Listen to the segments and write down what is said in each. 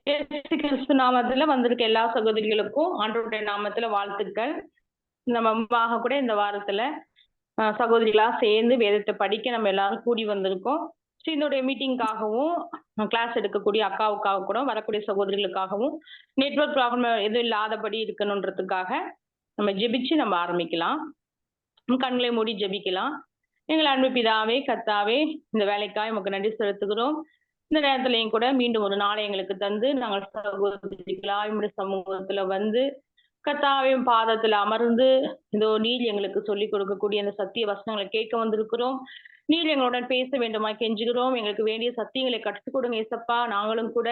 இயேசு கிறிஸ்து நாமத்துல வந்திருக்க எல்லா சகோதரிகளுக்கும் ஆண்டவருடைய நாமத்துல வாழ்த்துக்கள். நம்ம கூட இந்த வாரத்துல சகோதரிகளா சேர்ந்து வேதத்தை படிக்க நம்ம எல்லாரும் கூடி வந்திருக்கோம். இதனுடைய மீட்டிங்காகவும் கிளாஸ் எடுக்கக்கூடிய அக்காவுக்காக கூட வரக்கூடிய சகோதரிகளுக்காகவும் நெட்வொர்க் ப்ராப்ளம் எதுவும் இல்லாதபடி இருக்கணுன்றதுக்காக நம்ம ஜெபிச்சு நம்ம ஆரம்பிக்கலாம். கண்களை மூடி ஜெபிக்கலாம். எங்கள் அன்பு பிதாவே, கர்த்தாவே, இந்த வேலைக்காக உமக்கு நன்றி செலுத்துகிறோம். இந்த நேரத்திலையும் கூட மீண்டும் ஒரு நாளை எங்களுக்கு தந்து நாங்கள் சகோதரிகளாய் உம்முடைய சமூகத்துல வந்து கர்த்தாவின் பாதத்துல அமர்ந்து இதோ நீர் எங்களுக்கு சொல்லிக் கொடுக்கக்கூடிய அந்த சத்திய வசனங்களை கேட்க வந்திருக்கிறோம். நீர் எங்களுடன் பேச வேண்டுமா கெஞ்சுகிறோம். எங்களுக்கு வேண்டிய சத்தியங்களை கற்றுக் கொடுங்க ஏசப்பா. நாங்களும் கூட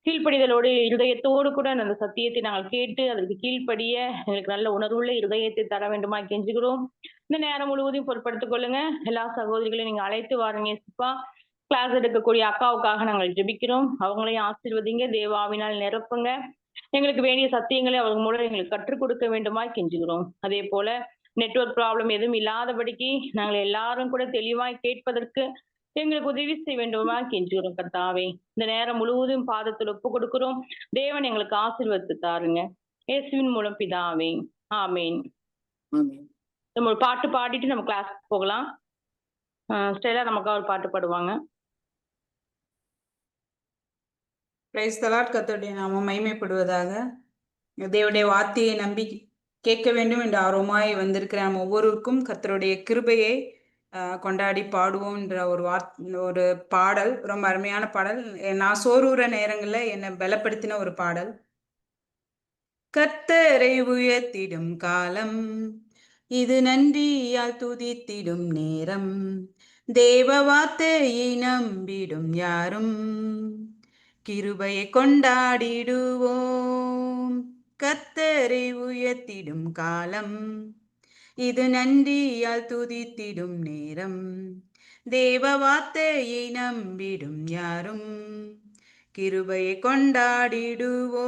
கீழ்ப்படிதலோடு இருதயத்தோடு கூட அந்த சத்தியத்தை நாங்கள் கேட்டு அதற்கு கீழ்ப்படிய எங்களுக்கு நல்ல உணர்வுள்ள இருதயத்தை தர வேண்டுமா கெஞ்சுகிறோம். இந்த நேரம் முழுவதையும் பொருட்படுத்திக் கொள்ளுங்க. எல்லா சகோதரிகளையும் நீங்க அழைத்து வாருங்க ஏசப்பா. கிளாஸ் எடுக்கக்கூடிய அக்காவுக்காக நாங்கள் ஜெபிக்கிறோம். அவங்களையும் ஆசீர்வதிங்க, தேவாவினால் நிரப்புங்க. எங்களுக்கு வேண்டிய சத்தியங்களை அவங்க மூலம் எங்களுக்கு கற்றுக் கொடுக்க வேண்டுமாய் கெஞ்சுகிறோம். அதே போல நெட்வொர்க் ப்ராப்ளம் எதுவும் இல்லாதபடிக்கு நாங்கள் எல்லாரும் கூட தெளிவாய் கேட்பதற்கு எங்களுக்கு உதவி செய்ய வேண்டுமா கெஞ்சுகிறோம் கர்த்தாவே. இந்த நேரம் முழுவதும் பாதத்தில் ஒப்பு கொடுக்கிறோம். தேவன் எங்களுக்கு ஆசீர்வதித்து தாருங்க. இயேசுவின் மூலம் பிதாவே, ஆமேன். நம்ம ஒரு பாட்டு பாடிட்டு நம்ம கிளாஸ் போகலாம். ஸ்டெல்லா நமக்காக ஒரு பாட்டு பாடுவாங்க. Praise the Lord. கர்த்தருடைய நாமம் மகிமைப்படுவதாக. தேவனுடைய வார்த்தையை நம்பி கேட்க வேண்டும் என்று ஆர்வமாய் வந்திருக்கிற நம்ம ஒவ்வொருவருக்கும் கர்த்தருடைய கிருபையை கொண்டாடி பாடுவோம் என்ற ஒரு பாடல், ரொம்ப அருமையான பாடல். நான் சோர்வுற நேரங்களில் என்னை பலப்படுத்தின ஒரு பாடல். கர்த்தரை உயர்த்திடும் காலம் இது, நன்றியால் துதித்திடும் நேரம், தேவ வார்த்தையை நம்பிடும் யாரும் கிருபையை கொண்டாடிடுவோம். கர்த்தரை உயர்த்திடும் காலம் இது, நன்றியால் துதித்திடும் நேரம், தேவ வார்த்தையை நம்பிடும் யாரும் கிருபையை கொண்டாடிடுவோம்.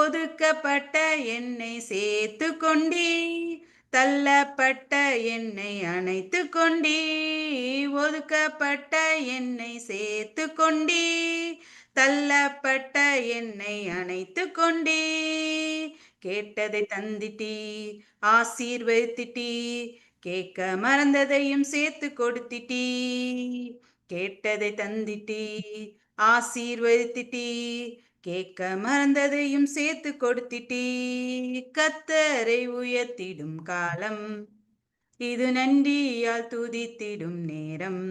ஒதுக்கப்பட்ட என்னை சேர்த்து கொண்டீ, தள்ளப்பட்ட என்னை அணைத்து கொண்டீ, ஒதுக்கப்பட்ட என்னை சேர்த்து கொண்டீ, தள்ளப்பட்ட என்னை அணைத்து கொண்டீ, கேட்டதை தந்திட்டீ, ஆசீர்வதித்திட்டீ, கேட்க மறந்ததையும் சேர்த்து கொடுத்திட்டீ, கேட்டதை தந்திட்டீ, ஆசீர்வதித்திட்டீ, கேட்க மறந்ததையும் சேர்த்து கொடுத்திட்டீ. கர்த்தரை உயர்த்திடும் காலம் இது, நன்றியால் துதித்திடும் நேரம்,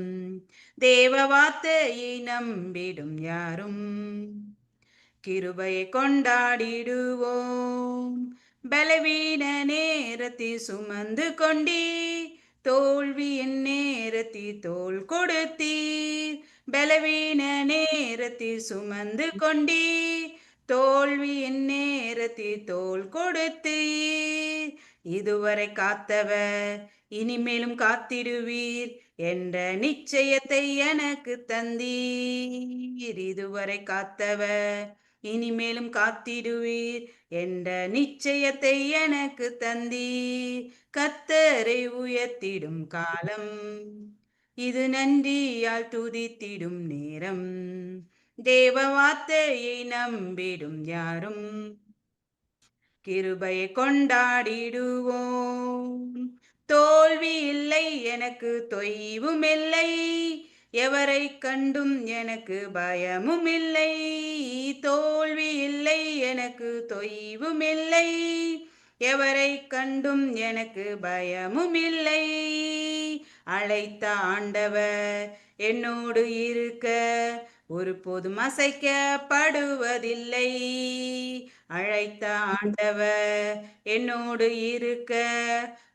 தேவ வார்த்தையை நம்பிடும் யாரும் கிருபையை கொண்டாடிடுவோம். பலவீன நேரத்தில் சுமந்து கொண்டீ, தோல்வியின் நேரத்தில் தோள் கொடுத்தீர். பலவீன நேரத்தில் சுமந்து கொண்டீ, தோல்வியின் நேரத்தில் தோள் கொடுத்தீர். இதுவரை காத்தவர் இனிமேலும் காத்திடுவீர் என்ற நிச்சயத்தை எனக்கு தந்தீர். இதுவரை காத்தவர் இனிமேலும் காத்திடுவீர் என்ற நிச்சயத்தை எனக்கு தந்தீர். கர்த்தரை உயர்த்திடும் காலம் இது, நன்றியால் துதித்திடும் நேரம், தேவ வார்த்தையை நம்பிடும் யாரும் கிருபையை கொண்டாடிடுவோம். தோல்வி இல்லை எனக்கு, தொய்வும் இல்லை, எவரை கண்டும் எனக்கு பயமும் இல்லை. தோல்வி இல்லை எனக்கு, தொய்வும் இல்லை, எவரை கண்டும் எனக்கு பயமும் இல்லை. அழைத்த ஆண்டவர் என்னோடு இருக்க ஒருபோதும் அசைக்கப்படுவதில்லை. அழைத்த ஆண்டவர் என்னோடு இருக்க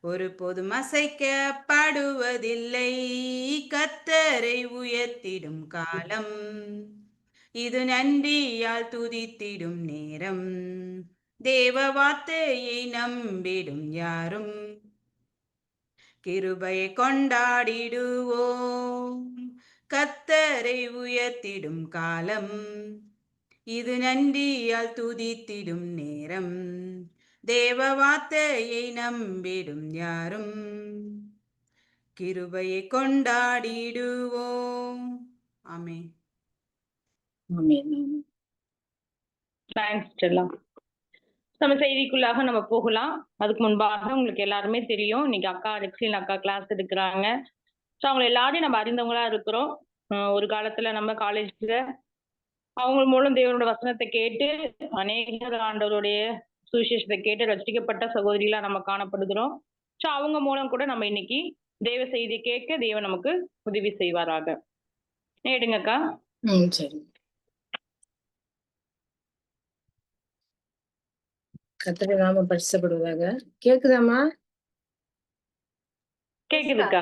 ஒருபோதும் அசைக்கப்படுவதில்லை. கர்த்தரை உயர்த்திடும் காலம் இது, நன்றியால் துதித்திடும் நேரம், தேவ வார்த்தையை நம்பிடும் யாரும் கிருபையை கொண்டாடிடுவோம். கர்த்தரை உயர்த்திடும் காலம் இது, நன்றியால் துதித்திடும் நேரம், தேவ வார்த்தையை நம்பிடும் யாரும் கிருபையை கொண்டாடிடுவோம். ஆமென். ஆமென். Thanks Stella. நம்ம செய்திக்குள்ளாக நம்ம போகலாம். அதுக்கு முன்பாக உங்களுக்கு எல்லாருமே தெரியும். இன்னைக்கு அக்கா ரெக்ஸின் அக்கா கிளாஸ் எடுக்கிறாங்க. ஸோ அவங்க எல்லாரையும் நம்ம அறிந்தவங்களா இருக்கிறோம். ஒரு காலத்துல நம்ம காலேஜ்ல அவங்க மூலம் தேவனோட வசனத்தை கேட்டு அநேகர் ஆண்டவருடைய சுவிசேஷத்தை கேட்டு ரசிக்கப்பட்ட சகோதரிகளா நம்ம காணப்படுகிறோம். ஸோ அவங்க மூலம் கூட நம்ம இன்னைக்கு தேவ செய்தி கேட்க தேவன் நமக்கு உதவி செய்வாராக. எடுங்கக்கா. சரி. கர்த்தருடைய நாமம் பரிசுத்தப்படுவதாக. கேக்குதாமா? கேக்குதுக்கா.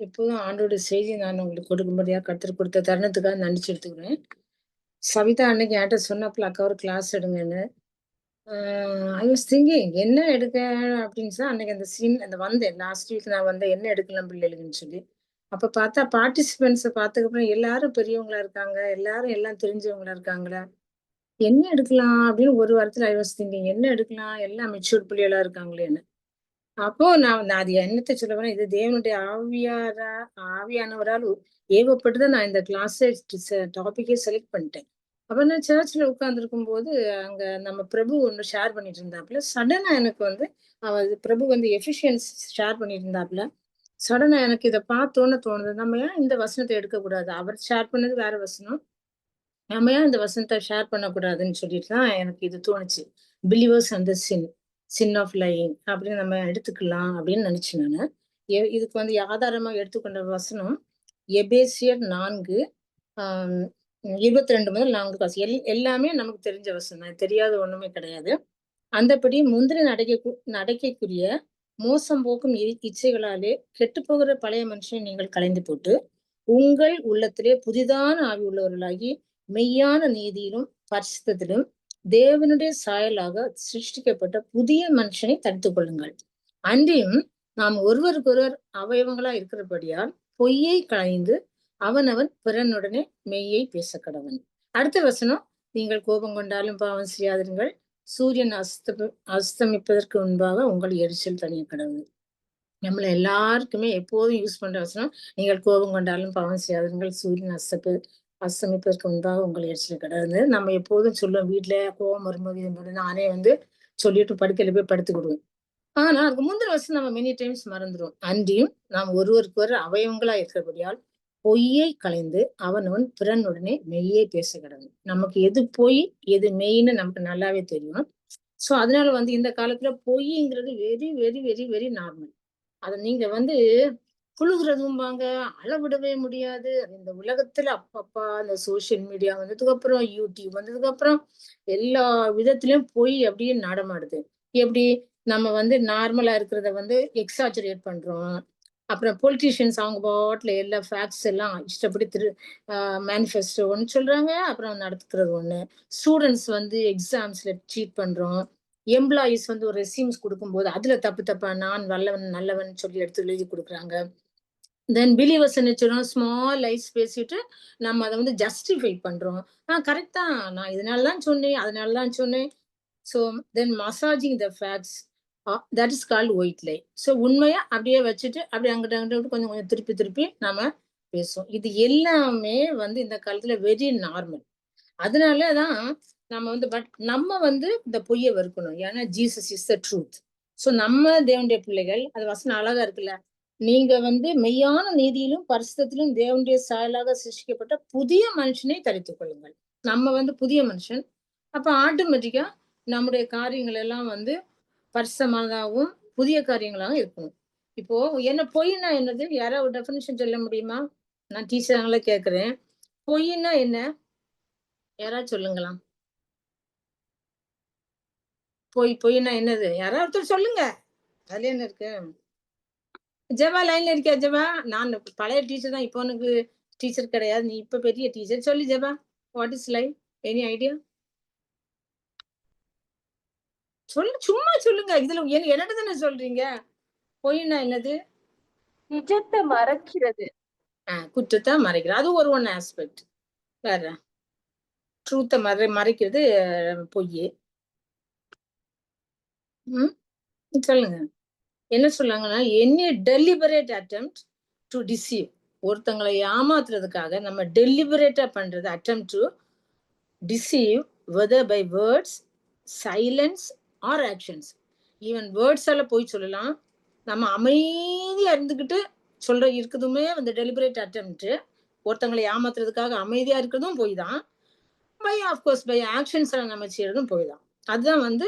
எப்போதும் ஆண்டோட செய்தி நான் உங்களுக்கு கொடுக்கும்படியா கர்த்தர் கொடுத்த தருணத்துக்காக நன்றி எடுத்துக்கிறேன். சவிதா அன்னைக்கு என்கிட்ட சொன்னப்பல அக்கா ஒரு கிளாஸ் எடுங்கன்னு. ஐ வாஸ் திங்கிங் என்ன எடுக்க அப்படின்னு சொல்லி அன்னைக்கு அந்த சீன் அந்த வந்தேன். லாஸ்ட் வீக் நான் வந்தேன் என்ன எடுக்கலாம் பிள்ளைகளுக்குன்னு சொல்லி. அப்ப பார்த்தா பார்ட்டிசிபென்ட்ஸை பார்த்ததுக்கப்புறம் எல்லாரும் பெரியவங்களா இருக்காங்க, எல்லாரும் எல்லாம் தெரிஞ்சவங்களா இருக்காங்களா, என்ன எடுக்கலாம் அப்படின்னு ஒரு வாரத்துல ஐ வாஸ் திங்கிங் என்ன எடுக்கலாம், எல்லாம் மெச்சூர்ட் பிள்ளைகளா இருக்காங்களேன்னு. அப்போ நான் அது என்னத்தை சொல்ல வரேன், இது தேவனுடைய ஆவியானவரால் ஏவப்பட்டுதான் நான் இந்த கிளாஸ் டாபிக்கே செலக்ட் பண்ணிட்டேன். அப்ப நான் சர்ச்ல உட்கார்ந்துருக்கும் போது அங்க நம்ம பிரபு ஒண்ணு ஷேர் பண்ணிட்டு இருந்தாப்புல. சடனா எனக்கு வந்து பிரபு வந்து எஃபிஷியன்ஸ் ஷேர் பண்ணிட்டு இருந்தாப்புல. சடனா எனக்கு இதை பார்த்தோன்னு தோணுது, நம்ம ஏன் இந்த வசனத்தை எடுக்கக்கூடாது, அவர் ஷேர் பண்ணது வேற வசனம், நம்ம ஏன் இந்த வசனத்தை ஷேர் பண்ணக்கூடாதுன்னு சொல்லிட்டு தான் எனக்கு இது தோணுச்சு. Believers and the sin of lying அப்படின்னு நம்ம எடுத்துக்கலாம் அப்படின்னு நினைச்சேன் நான். இதுக்கு வந்து ஆதாரமா எடுத்துக்கொண்ட வசனம் எபேசியர் 4:22 முதல் 4 எல்லாமே நமக்கு தெரிஞ்ச வசனம், தெரியாத ஒண்ணுமே கிடையாது. அந்தபடி முந்திர நடக்கைக்குரிய மோசம் போக்கும் இச்சைகளாலே கெட்டு போகிற பழைய மனுஷனை நீங்கள் கலைந்து போட்டு உங்கள் உள்ளத்திலே புதிதான ஆவி உள்ளவர்களாகி மெய்யான நீதியிலும் பரிசுத்தத்திலும் தேவனுடைய சாயலாக சிருஷ்டிக்கப்பட்ட புதிய மனுஷனை தடுத்துக் கொள்ளுங்கள். அன்றியும் நாம் ஒருவருக்கொருவர் அவயவங்களா இருக்கிறபடியால் பொய்யை களைந்து அவனவன் பிறனுடனே மெய்யை பேச கடவன். அடுத்த வசனம், நீங்கள் கோபம் கொண்டாலும் பாவம் செய்யாதிருங்கள், சூரியன் அஸ்தமிப்பதற்கு முன்பாக உங்கள் எரிச்சல் தனிய கடவுள். நம்மள எல்லாருக்குமே எப்போதும் யூஸ் பண்ற வசனம், நீங்கள் கோபம் கொண்டாலும் பாவம் செய்யாதிருங்கள், சூரியன் அஸ்தமிப்பதற்கு முன்பாக உங்கள் எரிச்சல் கடவுள். நம்ம எப்போதும் சொல்லுவோம், வீட்டுல கோபம் வரும்போது நானே வந்து சொல்லிட்டு படுக்கையில போய் படுத்துக்கிடுவேன். ஆனா அதுக்கு முந்தின வசனம் நம்ம மெனி டைம்ஸ் மறந்துடும். அன்றியும் நாம் ஒருவருக்கு ஒரு அவயவங்களா இருக்கிறபடியால் பொய்யை கலைந்து அவனவன் பிறனுடனே மெய்யை பேச கடவுள். நமக்கு எது பொய் எது மெய்ன்னு நமக்கு நல்லாவே தெரியும். சோ அதனால வந்து இந்த காலத்துல பொய்ங்கிறது very very very very normal. அதை நீங்க வந்து புழுகிறதும்பாங்க, அளவிடவே முடியாது. இந்த உலகத்துல அப்பப்பா இந்த சோசியல் மீடியா வந்ததுக்கு அப்புறம், யூடியூப் வந்ததுக்கு அப்புறம் எல்லா விதத்திலயும் பொய் அப்படியே நடமாடுது. எப்படி நம்ம வந்து நார்மலா இருக்கிறத வந்து எக்ஸாஜரேட் பண்றோம். அப்புறம் பொலிட்டீஷியன்ஸ் அவங்க பாட்டுல எல்லா ஃபேக்ட்ஸ் எல்லாம் இஷ்டப்படி மேனிஃபெஸ்டோ ஒன்று சொல்றாங்க, அப்புறம் நடத்துக்கிறது ஒண்ணு. ஸ்டூடெண்ட்ஸ் வந்து எக்ஸாம்ஸ்ல சீட் பண்றோம். எம்ப்ளாயிஸ் வந்து ஒரு ரெசியூம்ஸ் கொடுக்கும்போது அதுல தப்பா நான் நல்லவன் சொல்லி எடுத்து எழுதி கொடுக்குறாங்க. தென் பிலீவர்ஸ் என்ன சொல்றோம், ஸ்மால் லைஸ் பேசிட்டு நம்ம அதை வந்து ஜஸ்டிஃபை பண்றோம். கரெக்ட் தான், நான் இதனாலதான் சொன்னேன் அதனாலதான் சொன்னேன். So then massaging the facts, that is called white lie. So உண்மையா அப்படியே வச்சுட்டு அப்படியே அங்கிட்ட கொஞ்சம் கொஞ்சம் திருப்பி நம்ம பேசுவோம். இது எல்லாமே வந்து இந்த காலத்துல வெரி நார்மல். அதனாலதான் நம்ம வந்து நம்ம வந்து இந்த பொய்யை வெறுக்கணும். ஏன்னா Jesus is the truth. So நம்ம தேவனுடைய பிள்ளைகள், அது வசனம் அழகா இருக்குல்ல, நீங்க வந்து மெய்யான நீதியிலும் பரிசுத்தத்திலும் தேவனுடைய சாயலாக சிருஷ்டிக்கப்பட்ட புதிய மனுஷனை தரித்துக் கொள்ளுங்கள். நம்ம வந்து புதிய மனுஷன். அப்ப ஆட்டோமேட்டிக்கா நம்முடைய காரியங்கள் எல்லாம் வந்து பரிசுத்தமானதாகவும் புதிய காரியங்களாகவும் இருக்கணும். இப்போ என்ன பொய்னா என்னது, யாராவது டெஃபினிஷன் சொல்ல முடியுமா? நான் டீச்சராங்களே கேட்கிறேன், பொய்னா என்ன, யாராவது சொல்லுங்களா? பொய்னா என்னது, யாராவது ஒருத்தர் சொல்லுங்க. அதுல என்ன இருக்கு? ஜெபா லைன்ல இருக்கியா ஜெபா? நான் பழைய டீச்சர் தான், இப்போ உனக்கு டீச்சர் கிடையாது, நீ இப்ப பெரிய டீச்சர். சொல்லு Jeba, what is life, any idea? சொல்லு, சும்மா சொல்லுங்க. இதுல என்னட்டு தானே சொல்றீங்க. பொய்னா என்னது? நிஜத்தை மறைக்கிறது. குற்றத்தை மறைக்கிறது, அது ஒரு ஒன் ஆஸ்பெக்ட். வேற ட்ரூத்தை மறைக்கிறது பொய். சொல்லுங்க. என்ன சொல்லாங்கன்னா, any deliberate attempt to deceive, ஒருத்தங்களை ஏமாத்துறதுக்காக நம்ம டெலிபரேட்டா பண்றது attempt to deceive whether by words, silence or actions. Even வேர்ட்ஸால போய் சொல்லலாம். நம்ம அமைதியா இருந்துகிட்டு இருக்குதுமே வந்து டெலிபரேட் அட்டெம்ப்ட். ஒருத்தங்களை ஏமாத்துறதுக்காக அமைதியா இருக்கிறதும் போய் தான். அஃப்கோர்ஸ் பை ஆக்ஷன்ஸ்ல நம்ம செய்யறதும் போய் தான். அதுதான் வந்து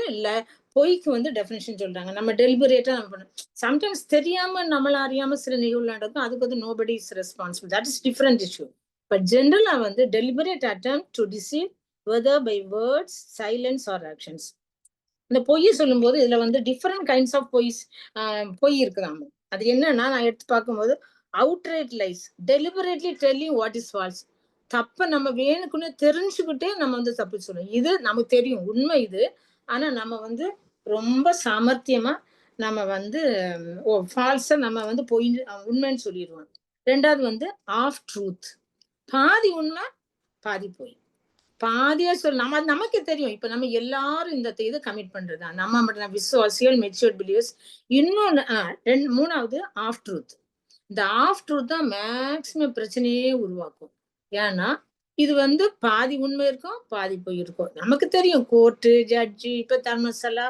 பொய்க்கு வந்து டெஃபினிஷன் சொல்றாங்க. நம்ம டெலிபரேட்டா நம்ம பண்ண சம்டைம்ஸ் தெரியாம நம்மள அறியாம சில நிகழ்வு நடக்கும். அதுக்கு வந்து nobody is responsible. That is different issue. But ஜென்ரலா வந்து deliberate attempt to deceive whether by words, silence or actions. இந்த பொய் சொல்லும்போது இதுல வந்து டிஃபரெண்ட் கைண்ட்ஸ் ஆஃப் பொய் இருக்குதாம. அது என்னன்னா நான் எடுத்து பார்க்கும்போது outright lies, deliberately telling what is false. தப்ப நம்ம வேணுக்குன்னு தெரிஞ்சுக்கிட்டே நம்ம வந்து தப்பு சொல்லணும். இது நமக்கு தெரியும் உண்மை இது. ஆனா நம்ம வந்து ரொம்ப சாமர்த்தியமா நம்ம வந்து ஃபால்ஸா நம்ம வந்து பொய் உண்மைன்னு சொல்லிடுவோம். ரெண்டாவது வந்து ஆஃப் ட்ரூத், பாதி உண்மை பாதி பொய். பாதியா சொல்லலாம். அது நமக்கு தெரியும். இப்ப நம்ம எல்லாரும் இந்த இது கமிட் பண்றதா நம்ம மட்டும் விசுவாசிகள், மெச்சூர்ட் பிலீவர்ஸ். இன்னொன்னு மூணாவது ஆஃப் ட்ரூத். இந்த ஆஃப் ட்ரூத் தான் மேக்சிமம் பிரச்சனையே உருவாக்கும். ஏன்னா இது வந்து பாதி உண்மை இருக்கும் பாதி பொய் இருக்கும். நமக்கு தெரியும் கோர்ட்டு, ஜட்ஜு, இப்ப தர்மசலா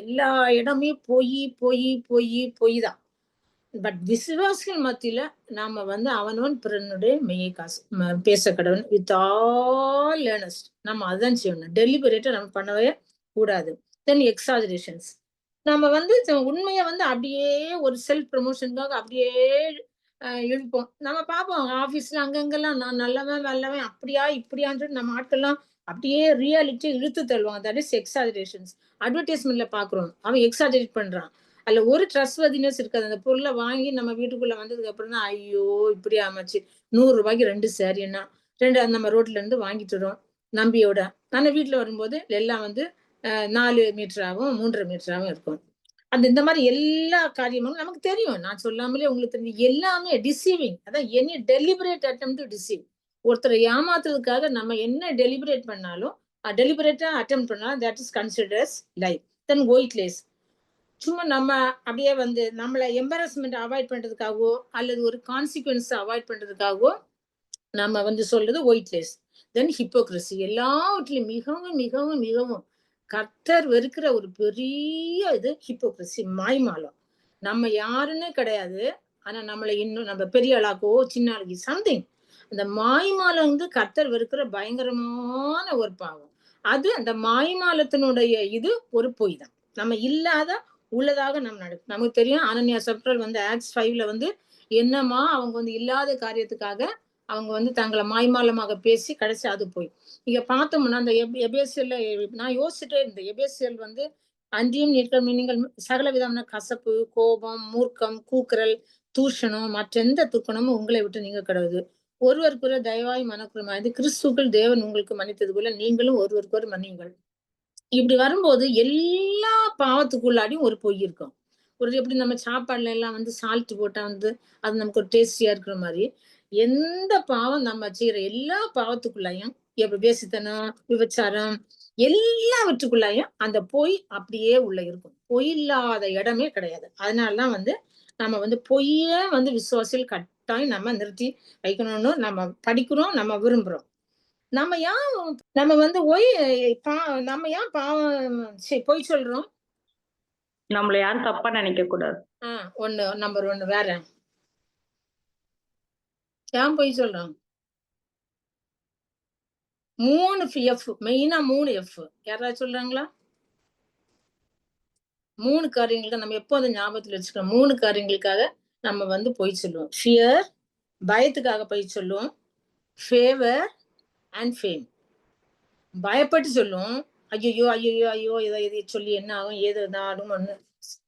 எல்லா இடமே பொய் பொய் பொய் பொய் தான். பட் விசுவாசிகள் மத்தியில நாம வந்து அவனவன் பிறனுடைய மெய்யை காசு பேச கடவுள் வித் ஆல் ஏர்னஸ்ட். நம்ம அதுதான் செய்யணும். டெலிபரேட்டா நம்ம பண்ணவே கூடாது. தென் எக்ஸாஜரேஷன்ஸ். நம்ம வந்து உண்மையை வந்து அப்படியே ஒரு செல்ஃப் ப்ரமோஷனுக்காக அப்படியே இழுப்போம். நம்ம பார்ப்போம் ஆபீஸ்ல அங்கங்கெல்லாம் நான் நல்லவன் அப்படியா இப்படியான்னு நம்ம ஆட்கள்லாம் அப்படியே ரியாலிட்டி இழுத்து தள்ளுவாங்க. That is எக்ஸாஜரேஷன்ஸ். அட்வர்டைஸ்மெண்ட்ல பாக்குறோம் அவன் எக்ஸாஜரேட் பண்றான். அதுல ஒரு ட்ரஸ்ட்வர்தினஸ் இருக்காது. அந்த பொருளை வாங்கி நம்ம வீட்டுக்குள்ள வந்ததுக்கு அப்புறம் தான் ஐயோ இப்படி அமைச்சு 100 ரூபாய்க்கு 2 சாரின்னா 2 நம்ம ரோட்ல இருந்து வாங்கிட்டு வரோம் நம்பியோட. ஆனா வீட்டுல வரும்போது எல்லாம் வந்து 4 மீட்டராகவும் 3.5 மீட்டராகவும் இருக்கும். அந்த இந்த மாதிரி எல்லா காரியமும் நமக்கு தெரியும். நான் சொல்லாமலே உங்களுக்கு தெரியும். எல்லாமே டிசீவிங். அதான் any deliberate attempt to deceive. ஒருத்தரை ஏமாத்துறதுக்காக நம்ம என்ன டெலிபரேட் பண்ணாலும் டெலிபரேட்டா அட்டெம்ப்ட் பண்ணாலும் that is considers lie. Then white lies. சும்மா நம்ம அப்படியே வந்து நம்மளை எம்பரஸ்மெண்ட் அவாய்ட் பண்றதுக்காகவோ அல்லது ஒரு கான்சிக்வன்ஸ் அவாய்ட் பண்றதுக்காகவோ நம்ம வந்து சொல்றது ஒயிட் லேஸ். தென் ஹிப்போக்ரசி. எல்லாவற்றிலும் மிகவும் மிகவும் மிகவும் கர்த்தர் வெறுக்கிற ஒரு பெரிய இது ஹிப்போக்ரசி, மாய்மாலம். நம்ம யாருன்னு கிடையாது. ஆனா நம்மளை இன்னும் நம்ம பெரிய ஆளாக்கோ சின்ன ஆளுக்கு சம்திங். அந்த மாய்மாலம் வந்து கர்த்தர் வெறுக்கிற பயங்கரமான ஒரு பாவம். அது அந்த மாய்மாலத்தினுடைய இது ஒரு பொய் தான். நம்ம இல்லாத உள்ளதாக நம்ம நடக்கும். நமக்கு தெரியும் அனன்யா சப்ரல் வந்து ஆக்ட்ஸ் 5ல வந்து என்னமா அவங்க வந்து இல்லாத காரியத்துக்காக அவங்க வந்து தங்களை மாய்மாலமாக பேசி கடைசி அது போய் இங்க பார்த்தோம்னா அந்த எபேசியல்ல நான் யோசிச்சுட்டே இருந்தேன். எபேசியல் வந்து அன்றியும் நீங்கள் சகல விதமான கசப்பு, கோபம், மூர்க்கம், கூக்குரல், தூஷணம் மற்ற எந்த துக்கணமும் உங்களை விட்டு நீங்க கிடவுது. ஒருவருக்குள்ள தயவாய் மனக்குறமாய் கிறிஸ்துக்கள் தேவன் உங்களுக்கு மன்னித்தது போல நீங்களும் ஒருவருக்கொரு மன்னியுங்கள். இப்படி வரும்போது எல்லா பாவத்துக்குள்ளாடியும் ஒரு பொய் இருக்கும். ஒரு எப்படி நம்ம சாப்பாடுல எல்லாம் வந்து சால்ட் போட்டா வந்து அது நமக்கு ஒரு டேஸ்டியா இருக்கிற மாதிரி எந்த பாவம் நம்ம செய்யற எல்லா பாவத்துக்குள்ளாயும் எப்படி வேசித்தனம், விபச்சாரம் எல்லாவற்றுக்குள்ளாயும் அந்த பொய் அப்படியே உள்ள இருக்கும். பொய் இல்லாத இடமே கிடையாது. அதனாலதான் வந்து நம்ம வந்து பொய்ய வந்து விசுவாசிகள் கட்டாயம் நம்ம நிறுத்தி வைக்கணும்னு நம்ம படிக்கிறோம், நம்ம விரும்புறோம். நம்ம வந்து நம்ம ஏன் பாவம் பொய் சொல்றோம்? நம்மள யாரும் தப்பா நினைக்க கூடாது. நம்பர் 1 வேற ஏன் பொய் சொல்றோம்? 3 F, மெயினா 3 F. யாராவது சொல்றாங்களா? 3 காரியங்களுக்கு நம்ம எப்போ அந்த ஞாபகத்துல வச்சுக்கணும். 3 காரியங்களுக்காக நம்ம வந்து பொய் சொல்லுவோம். ஃபியர், பயத்துக்காக பொய் சொல்லுவோம். Favour and fame. பயப்பட்டு சொல்லுவோம். ஐயோ ஐயோ ஐயோ இதை சொல்லி என்ன ஆகும் ஏதோ ஆகும் ஒண்ணு.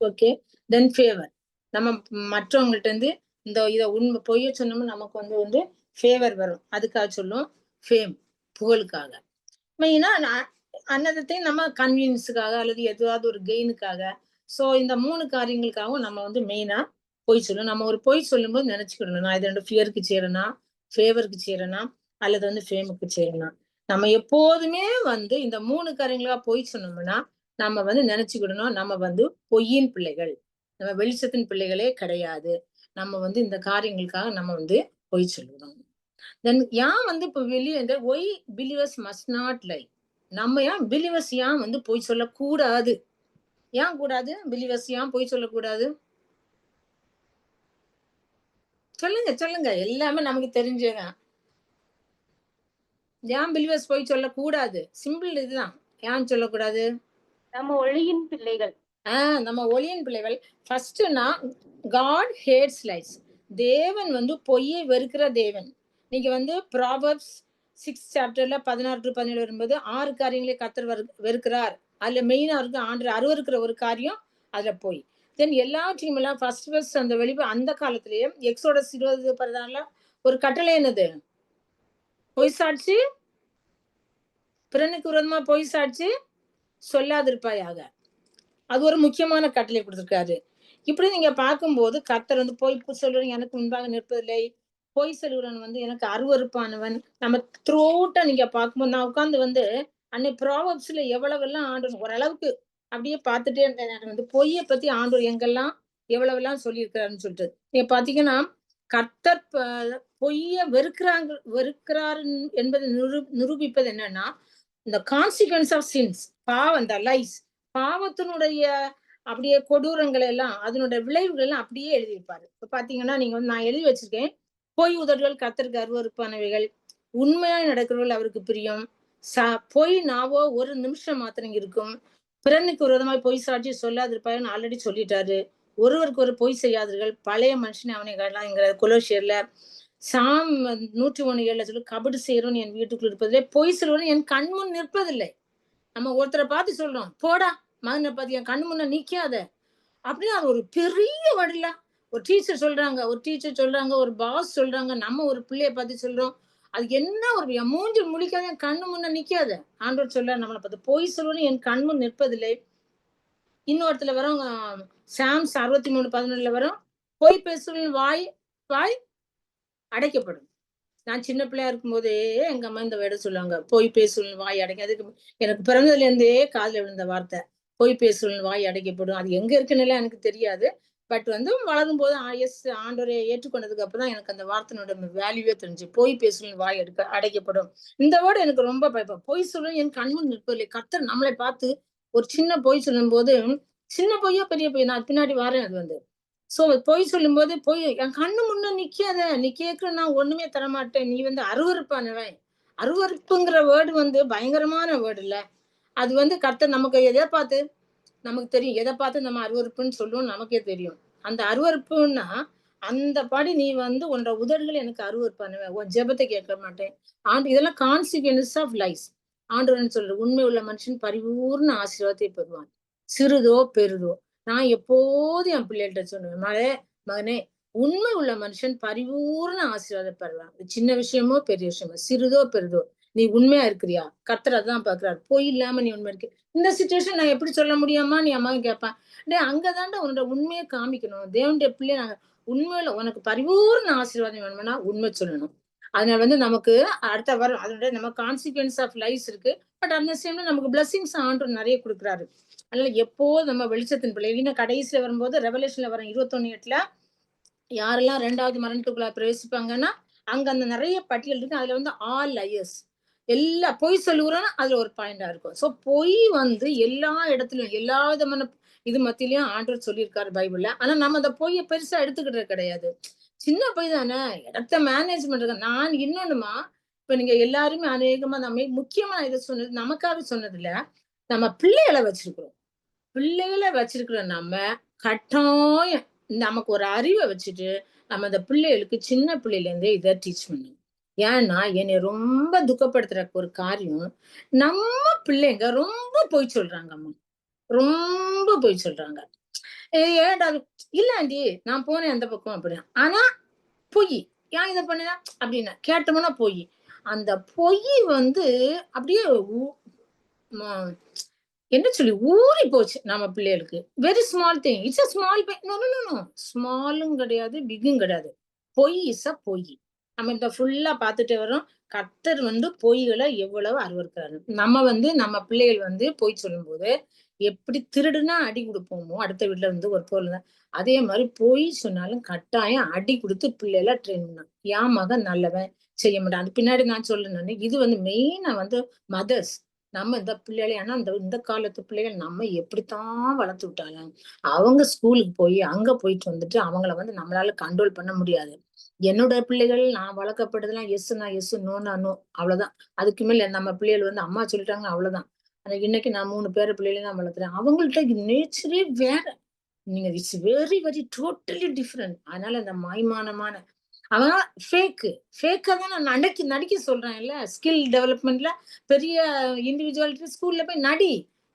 ஓகே. தென் ஃபேவர். நம்ம மற்றவங்கள்ட்ட இருந்து இதை உண்மை பொய்ய சொன்னோம்னா நமக்கு வந்து ஃபேவர் வரும். அதுக்காக சொல்லுவோம். ஃபேம், புகழுக்காக. மெயினா அன்னதத்தையும் நம்ம கன்வீனியன்ஸுக்காக அல்லது எதுவாவது ஒரு கெயினுக்காக. ஸோ இந்த 3 காரியங்களுக்காகவும் நம்ம வந்து மெயினா பொய் சொல்லுவோம். நம்ம ஒரு பொய் சொல்லும்போது நினைச்சுக்கிடணும் நான் இது 2 ஃபியருக்கு சேரனா, ஃபேவருக்கு சேரனா அல்லது வந்து ஃபேமுக்கு சேரனா. நம்ம எப்போதுமே வந்து இந்த 3 காரியங்களா பொய் சொன்னோம்னா நம்ம வந்து நினைச்சுக்கிடணும் நம்ம வந்து பொய்யின் பிள்ளைகள், நம்ம வெளிச்சத்தின் பிள்ளைகளே கிடையாது. நம்ம வந்து இந்த காரியங்களுக்காக நம்ம வந்து பொய் சொல்லுவோம். தென் ஏன் வந்து இப்ப வெளியே why believers must not lie. நம்ம ஏன் பிலிவர்ஸ் ஏன் வந்து பொய் சொல்லக்கூடாது? ஏன் கூடாது? பிலிவர்ஸ் ஏன் பொய் சொல்லக்கூடாது? சொல்லுங்க சொல்லுங்க, எல்லாமே நமக்கு தெரிஞ்சுங்க. ஏன் பிலிவர்ஸ் பொய் சொல்லக்கூடாது? சிம்பிள் இதுதான். ஏன் சொல்லக்கூடாது? நம்ம ஒளியின் பிள்ளைகள். நம்ம ஒளியின் பிள்ளைகள். ஃபர்ஸ்ட்னா காட் ஹேட்ஸ் லைஸ். தேவன் வந்து பொய்யை வெறுக்கிற தேவன். நீங்க வந்து ப்ராவர்ப்ஸ் 6 சாப்டர்ல 16 to 17 வரும்போது 6 காரியங்களை கர்த்தர் வெறுக்கிறார். அதுல மெயினா இருக்கு ஆண்டவர் அருவருக்கிற ஒரு காரியம், அதுல பொய். தென் எல்லாத்தையும் எல்லாம் ஃபர்ஸ்ட் அந்த அந்த காலத்திலேயே எக்ஸோடஸ் 20 ஒரு கட்டளை என்னது? பொய் சாட்சி, பிறனுக்கு விரோதமா பொய் சாட்சி சொல்லாதிருப்பாயாக. அது ஒரு முக்கியமான கட்டளை கொடுத்திருக்காரு. இப்படி நீங்க பார்க்கும்போது கர்த்தர் வந்து பொய் சொல்லுறவன் எனக்கு முன்பாக நிற்பதில்லை, பொய் சொல்லுறவன் வந்து எனக்கு அருவருப்பானவன். நம்ம த்ரூட்டா நீங்க பார்க்கும்போது நான் உட்கார்ந்து வந்து அன்னைக்கு ப்ராவர்ப்ஸ்ல எவ்வளவெல்லாம் ஆண்டவர் ஓரளவுக்கு அப்படியே பார்த்துட்டே இருந்தேன். நான் வந்து பொய்யை பத்தி ஆண்டவர் எங்கெல்லாம் எவ்வளவெல்லாம் சொல்லியிருக்கிறாருன்னு சொல்லிட்டு நீங்க பாத்தீங்கன்னா கர்த்தர் பொய்ய வெறுக்கிறார் என்பதை நிரூபிப்பது என்னன்னா இந்த கான்சிக்வன்ஸ் ஆஃப் சின்ஸ், பாவம், இந்த லைஸ், பாவத்தினுடைய அப்படியே கொடூரங்கள் எல்லாம் அதனுடைய விளைவுகள் எல்லாம் அப்படியே எழுதியிருப்பாரு. இப்ப பாத்தீங்கன்னா நீங்க வந்து நான் எழுதி வச்சிருக்கேன், பொய் உதடுகள் கர்த்தருக்கு அருவருப்பானவைகள், உண்மையாய் நடக்கிறவர்கள் அவருக்கு பிரியம், பொய் நாவோ ஒரு நிமிஷம் மாத்திரம் இருக்கும், பிறனுக்கு விரோதமாய் பொய் சாட்சி சொல்லாதிருப்பாருன்னு ஆல்ரெடி சொல்லிட்டாரு, ஒருவருக்கு ஒரு பொய் செய்யாதீர்கள், பழைய மனுஷனை அவனை காட்டலாம்ங்கிற கொலோசியர்ல. சாம் 101:7 சொல்லி கபடு செய்யறவன் என் வீட்டுக்குள்ள இருப்பதில்லை, பொய் சொல்லுவன் என் கண்முன் நிற்பதில்லை. நம்ம ஒருத்தரை பார்த்து சொல்றோம், போடா மகனை பார்த்து என் கண்ணு முன்ன நிக்காத அப்படின்னு. அது ஒரு பெரிய வடில ஒரு டீச்சர் சொல்றாங்க, ஒரு பாஸ் சொல்றாங்க, நம்ம ஒரு பிள்ளைய பார்த்து சொல்றோம், அது என்ன ஒரு மூஞ்சி முழிக்காத என் கண்ணு முன்ன நிக்காத. ஆண்டவர் சொல்ல நம்மளை பார்த்து பொய் சொல்லுவன்னு என் கண்முன் நிற்பதில்லை. இன்னொருத்துல வரும் சாம்ஸ் 63:11 வரும், பொய் பேசுவன் வாய் அடைக்கப்படும். நான் சின்ன பிள்ளையா இருக்கும் போதே எங்க அம்மா இந்த வேட சொல்லுவாங்க, பொய் பேசுவன் வாய் அடைக்க. அதுக்கு எனக்கு பிறந்ததுல இருந்தே காதுல விழுந்த வார்த்தை, பொய் பேசுவன் வாய் அடைக்கப்படும். அது எங்க இருக்குன்னு எனக்கு தெரியாது. பட் வந்து வளரும் போது ஆண்டவரை ஏற்றுக்கொண்டதுக்கு அப்புறம் தான் எனக்கு அந்த வார்த்தையோட வேல்யூவே தெரிஞ்சு, பொய் பேசுவன் வாய் அடைக்கப்படும். இந்த வேர்டு எனக்கு ரொம்ப பயப்படும். பொய் சொல்லுவேன் என் கண்முன் நிற்பதில்லை. கர்த்தர் நம்மளை பார்த்து ஒரு சின்ன பொய் சொல்லும் போது, சின்ன பொய்யோ பெரிய பொய், நான் பின்னாடி வரேன். அது வந்து பொய் சொல்லும் போது, பொய் என் கண்ணு முன்ன நிக்காத, நீ கேட்கிற நான் ஒண்ணுமே தரமாட்டேன், நீ வந்து அருவருப்பானவன். அருவருப்புங்கிற வேர்டு வந்து பயங்கரமான வேர்டு இல்ல. அது வந்து கர்த்தர் நமக்கு எதை பார்த்து நமக்கு தெரியும், எதை பார்த்து நம்ம அருவருப்புன்னு சொல்லுவோம் நமக்கே தெரியும். அந்த அருவருப்புன்னா அந்த படி நீ வந்து உன்னோட உதடுகள் எனக்கு அருவருப்பானவன், உன் ஜெபத்தை கேட்க மாட்டேன் இதெல்லாம் கான்சிக்வன்ஸ் ஆஃப் லைஸ். ஆண்டவன் சொல்ற உண்மை உள்ள மனுஷன் பரிபூர்ண ஆசீர்வாதத்தை பெறுவான், சிறுதோ பெருதோ. நான் எப்போதும் என் பிள்ளைகிட்ட சொல்லுவேன், மகனே உண்மை உள்ள மனுஷன் பரிபூர்ண ஆசீர்வாதம் பெறுவான். சின்ன விஷயமோ பெரிய விஷயமோ, சிறுதோ பெருதோ, நீ உண்மையா இருக்கிறியா? கர்த்தர் அதான் பாக்குறாரு. பொய் இல்லாம நீ உண்மை இருக்கு. இந்த சிச்சுவேஷன் நான் எப்படி சொல்ல முடியாமா? நீ அம்மா கேட்பான். அங்கதான்டா உன்னோட உண்மையை காமிக்கணும். தேவனுடைய பிள்ளை நாங்க உண்மையில உனக்கு பரிபூர்ண ஆசீர்வாதம் வேணும்னா உண்மை சொல்லணும். அதனால வந்து நமக்கு அடுத்த வரும் அதோட நம்ம கான்சிக்வன்ஸ் ஆஃப் லைஃப் இருக்கு. பட் அந்த சேம்ல நமக்கு பிளஸிங்ஸ் ஆண்டவர் நிறைய கொடுக்குறாரு. அதனால எப்போது நம்ம வெளிச்சத்தின் பிள்ளை. இன்னும் கடைசியில வரும்போது ரெவலேஷன்ல வரும் 21:8 யாரெல்லாம் 2வது மரணத்துக்குள்ள பிரவேசிப்பாங்கன்னா அங்க அந்த நிறைய பட்டியல் இருக்கு. அதுல வந்து ஆல் லயர்ஸ், எல்லா பொய் சொல்லுறோம்னா அதுல ஒரு பாயிண்டா இருக்கும். சோ பொய் வந்து எல்லா இடத்துலயும் எல்லா விதமான இது மத்தியிலயும் ஆண்டவர் சொல்லியிருக்காரு பைபிள்ல. ஆனா நம்ம அந்த பொய்யை பெருசா எடுத்துக்கிட்டது கிடையாது. சின்ன பொய் தானே, இடத்த மேனேஜ்மெண்ட். நான் இன்னொன்னுமா, இப்ப நீங்க எல்லாருமே அநேகமா நம்ம முக்கியமா இதை சொன்னது நமக்காக சொன்னது இல்ல, நம்ம பிள்ளைகளை வச்சிருக்கிறோம். பிள்ளைகளை வச்சிருக்கிற நம்ம கட்டாயம் நமக்கு ஒரு அறிவை வச்சுட்டு நம்ம அந்த பிள்ளைகளுக்கு சின்ன பிள்ளைல இருந்தே இதை டீச் பண்ணணும். ஏன்னா என்னை ரொம்ப துக்கப்படுத்துற ஒரு காரியம், நம்ம பிள்ளைங்க ரொம்ப பொய் சொல்றாங்கம்மா, ரொம்ப பொய் சொல்றாங்க. ஏன்டா இல்ல ஆண்டி நான் போனேன் அந்த பக்கம் அப்படின்னா, ஆனா பொய். ஏன் இதை பண்ணுனா அப்படின்னா கேட்டோம்னா பொய். அந்த பொய் வந்து அப்படியே என்ன சொல்லி ஊறி போச்சு நம்ம பிள்ளைகளுக்கு. Very small thing, it's a small. No, ஸ்மாலும் கிடையாது, பிக்கும் கிடையாது. பொய் இஸ் அ பொய். நம்ம இந்த ஃபுல்லா பார்த்துட்டு வரோம். கர்த்தர் வந்து பொய்களை எவ்வளவு அருவருக்கிறாரு. நம்ம வந்து நம்ம பிள்ளைகள் வந்து பொய் சொல்லும் போது எப்படி திருடுனா அடி கொடுப்போமோ, அடுத்த வீட்டுல வந்து ஒரு பொருள், அதே மாதிரி பொய் சொன்னாலும் கட்டாயம் அடி கொடுத்து பிள்ளைகளை ட்ரெயின் பண்ணணும். என் மகன் நல்லவன் செய்ய மாட்டான். அது பின்னாடி நான் சொல்லணும். இது வந்து மெயினா வந்து மதர்ஸ் நம்ம இந்த பிள்ளைகளை, ஆனா இந்த காலத்து பிள்ளைகள் நம்ம எப்படித்தான் வளர்த்து விட்டாலும் அவங்க ஸ்கூலுக்கு போய் அங்க போயிட்டு வந்துட்டு அவங்கள வந்து நம்மளால கண்ட்ரோல் பண்ண முடியாது. என்னோட பிள்ளைகள் நான் வளர்க்கப்பட்டதெல்லாம் எஸ்னா எஸ், நோனா நோ, அவ்வளவுதான். அதுக்கு மேல நம்ம பிள்ளைகள் வந்து அம்மா சொல்லிட்டாங்க அவ்வளவுதான். ஆனா இன்னைக்கு நான் 3 பிள்ளைகளை தான் வளர்த்துறேன். அவங்கள்ட்ட நேச்சரே வேற. நீங்க it's very very totally different. அதனால அந்த மாய்மானமான அவன் ஃபேக்கா தான் நான் நடிக்க சொல்றேன் இல்ல. ஸ்கில் டெவலப்மெண்ட்ல பெரிய இண்டிவிஜுவாலிட்டி ஸ்கூல்ல போய் நடி,